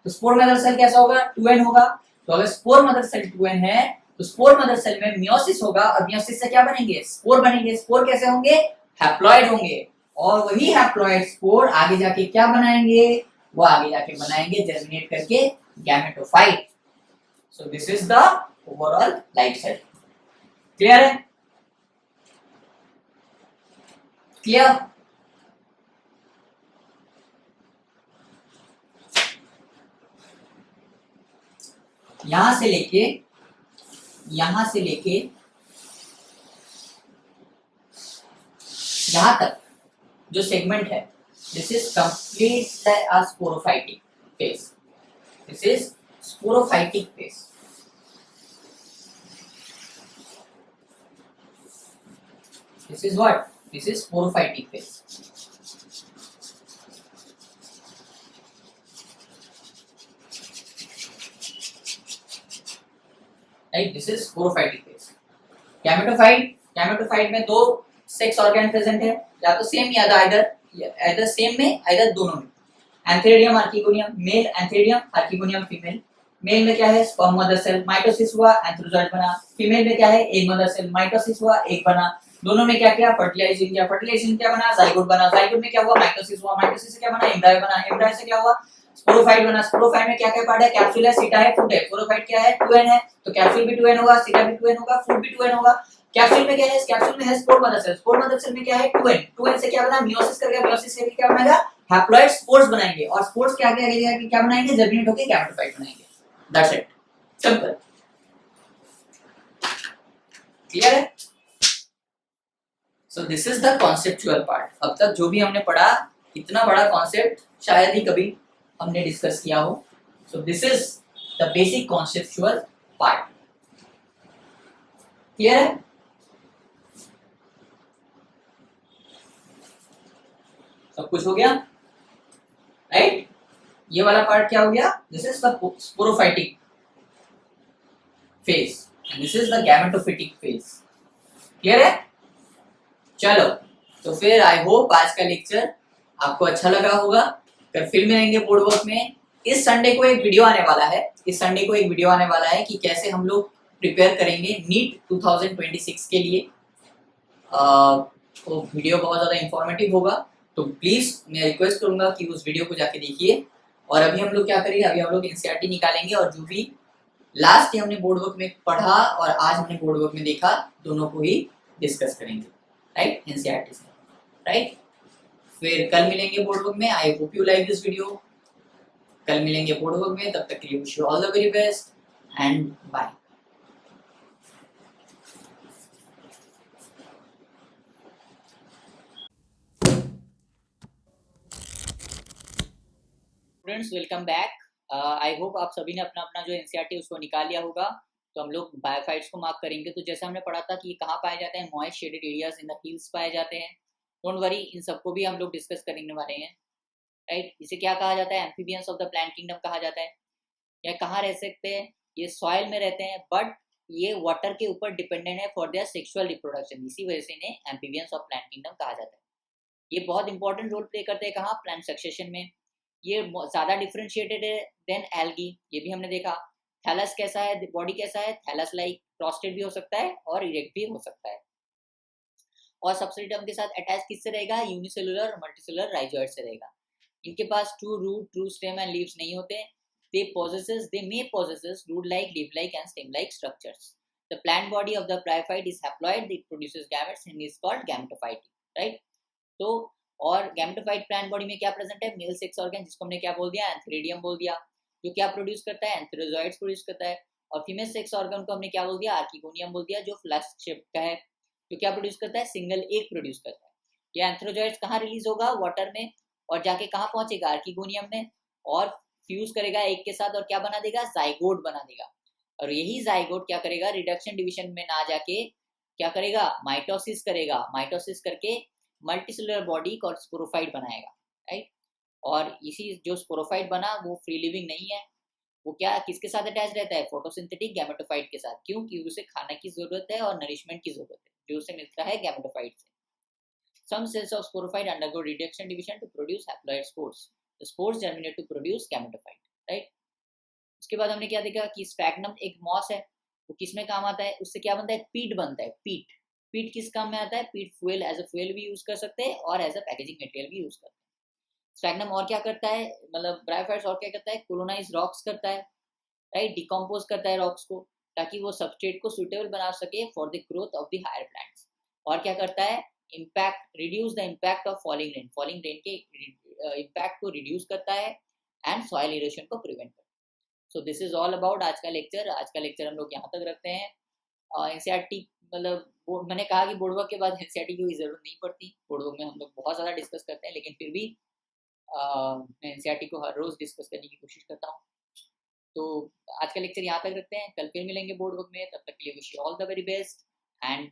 तो स्पोर मदर सेल कैसा होगा, 2n होगा। तो अगर स्पोर मदर सेल 2n है तो स्पोर मदर सेल में मियोसिस होगा, और मियोसिस से क्या बनेंगे, स्पोर बनेंगे। स्पोर कैसे होंगे, हैप्लॉइड होंगे, और वही हैप्लॉइड स्पोर आगे जाके क्या बनाएंगे, वो आगे जाके बनाएंगे जर्मिनेट करके gametophyte. So this is the overall life cycle. Clear है, क्लियर। यहां से लेके, यहां से लेके यहां तक जो सेगमेंट है, this is complete sporophytic phase, this is sporophytic phase. This is what, this is sporophytic phase. Right, this is sporophytic phase. Gametophyte, gametophyte में दो सेक्स ऑर्गन प्रेजेंट है, या तो सेम या आइदर सेम में, आइदर दोनों में। Antheridium archegonium male, antheridium archegonium female. Male में क्या है, स्पर्म मदर सेल, माइटोसिस हुआ, एंथ्रोजॉइड बना। फीमेल में क्या है, एग मदर सेल, माइटोसिस हुआ, एग बना। दोनों में क्या किया, फर्टिलाइजिंग किया, फर्टिलाइजिंग क्या बना, जाइगोट बना। जाइगोट में क्या हुआ, माइटोसिस हुआ, माइटोसिस से क्या बना, एम्ब्रायो बना। एम्ब्रायो से क्या हुआ, स्पोरोफाइट बना। स्पोरोफाइट में क्या क्या पार्ट है, कैप्सूल है, सीटा है, फ्रूट है। स्पोरोफाइट क्या है, 2n है, तो कैप्सूल भी 2n होगा, सीटा भी 2n होगा, फ्रूट भी 2n होगा। कैप्सूल में क्या है, कैप्सूल में है spore mother cell. Spore mother cell में क्या है, 2n। 2n से क्या बना, मियोसिस करके, मियोसिस से क्या बनेगा, हैप्लॉइड स्पोर्स बनाएंगे, और स्पोर्स के आगे आगे जाके क्या बनाएंगे, जर्मिनेट होकर गैमेटोफाइट बनाएंगे। That's it, simple. क्लियर है। So this is the conceptual part. अब तक जो भी हमने पढ़ा, इतना बड़ा कॉन्सेप्ट शायद ही कभी हमने डिस्कस किया हो। सो this is the basic conceptual part. Clear है, सब कुछ हो गया, राइट। ये वाला पार्ट क्या हो गया, this is the sporophytic phase, this is the gametophytic phase. Clear है, चलो। तो फिर आई होप आज का लेक्चर आपको अच्छा लगा होगा। फिर मिलेंगे बोर्ड वर्क में। इस संडे को एक वीडियो आने वाला है, इस संडे को एक वीडियो आने वाला है कि कैसे हम लोग प्रिपेयर करेंगे नीट 2026 के लिए। तो वीडियो बहुत ज़्यादा इंफॉर्मेटिव होगा, तो प्लीज़ मैं रिक्वेस्ट करूंगा कि उस वीडियो को जाके देखिए। और अभी हम लोग क्या करेंगे, अभी हम लोग एनसीईआरटी निकालेंगे, और जो भी लास्ट हमने बोर्ड वर्क में पढ़ा और आज हमने बोर्ड वर्क में देखा, दोनों को ही डिस्कस करेंगे, राइट, एनसीईआरटी से, राइट। फिर कल मिलेंगे बोर्ड वर्क में। I hope you like this video. कल मिलेंगे बोर्ड वर्क में, तब तक के लिए wish you all the very best and bye. Students, welcome back. I hope आप सभी ने अपना अपना जो एनसीईआरटी उसको निकाल लिया होगा। तो हम लोग बायोफाइट्स को मार्क करेंगे। तो जैसे हमने पढ़ा था कि ये कहाँ पाए जाते हैं, moist shaded areas in the hills पाए जाते हैं। डोंट वरी, इन सबको भी हम लोग डिस्कस करने वाले हैं, राइट। इसे क्या कहा जाता है, amphibians of the plant kingdom कहा जाता है। या कहाँ रह सकते हैं, ये सॉइल में रहते हैं, बट ये वाटर के ऊपर डिपेंडेंट है फॉर देयर सेक्सुअल रिप्रोडक्शन। इसी वजह से इन्हें एम्फीबियंस ऑफ प्लांट किंगडम कहा जाता है। ये बहुत इंपॉर्टेंट रोल प्ले करते हैं कहाँ, प्लांट सक्सेशन में। ये ज़्यादा डिफ्रेंशिएटेड है देन एल्गी, ये भी हमने देखा। थैलस कैसा है, बॉडी कैसा है, थैलस लाइक प्रोस्टेट भी हो सकता है और इरेक्ट भी हो सकता है। और सबस्ट्रेटम के साथ अटैच किससे रहेगा, यूनिसेलुलर और मल्टीसेलुलर राइजोइड से रहेगा। इनके पास true root, true stem and leaves नहीं होते। they may possesses root like, leaf like and stem like structures. The plant body of the bryophyte is haploid, it produces gametes and is called gametophyte, right? तो और gametophyte plant body में क्या present है, mail sex organ, जिसको हमने क्या बोल दिया, एंथेरिडियम बोल दिया, जो क्या प्रोड्यूस करता है, एंथेरोजॉइड्स प्रोड्यूस करता है। और फीमेल सेक्स ऑर्गन को हमने क्या बोल दिया, आर्किगोनियम बोल दिया, जो फ्लास्क शेप का है, जो क्या प्रोड्यूस करता है, सिंगल एग प्रोड्यूस करता है। ये एंथेरोजॉइड्स कहाँ रिलीज होगा, वाटर में, और जाके कहाँ पहुंचेगा, आर्किगोनियम में, और फ्यूज करेगा एक के साथ और क्या बना देगा, जाइगोट बना देगा। और यही जाइगोट क्या करेगा, रिडक्शन डिवीजन में ना जाके क्या करेगा, माइटोसिस करेगा। माइटोसिस करके मल्टीसेलुलर बॉडी का स्पोरोफाइट बनाएगा, राइट। और इसी जो स्पोरोफाइट बना वो फ्री लिविंग नहीं है, वो क्या किसके साथ अटैच रहता है, फोटोसिंथेटिक गैमेटोफाइट के साथ। क्यों, क्योंकि उसे खाने की जरूरत है और नरिशमेंट की जरूरत है, जो उसे मिलता है गैमेटोफाइट से। Some cells of sporophyte undergo reduction division to produce haploid spores. The spores germinate to produce gametophyte, right? उसके बाद हमने क्या देखा कि स्फैग्नम एक मॉस है, वो किस में काम आता है, उससे क्या बनता है, पीट बनता है। पीट, पीट किस काम में आता है, पीट फ्यूल, एज अ फ्यूल भी यूज कर सकते हैं और एज अ पैकेजिंग मटेरियल भी यूज करते हैं। स्फैग्नम और क्या करता है, मतलब ब्रायोफाइट्स और क्या करता है, कोलोनाइज रॉक्स करता है, राइट, डिकम्पोज करता है रॉक्स को, ताकि वो सबस्ट्रेट को सुटेबल बना सके for the growth of the higher plants. और क्या करता है, impact, reduce the impact of falling rain, falling rain के इम्पैक्ट को रिड्यूस करता है एंड सॉइल इरोशन को प्रिवेंट करता है। So this is all about आज का लेक्चर। आज का लेक्चर हम लोग यहाँ तक रखते हैं। एनसीईआरटी मतलब मैंने कहा कि बोर्ड वर्क के बाद एनसीईआरटी की जरूरत नहीं पड़ती, बोर्ड वर्क में हम लोग बहुत ज़्यादा डिस्कस करते हैं, लेकिन फिर भी मैं एनसीईआरटी को हर रोज़ डिस्कस करने की कोशिश करता हूँ। तो आज का लेक्चर यहाँ तक रखते हैं, कल फिर मिलेंगे बोर्ड वर्क में। तब तक के लिए wish you all the very best and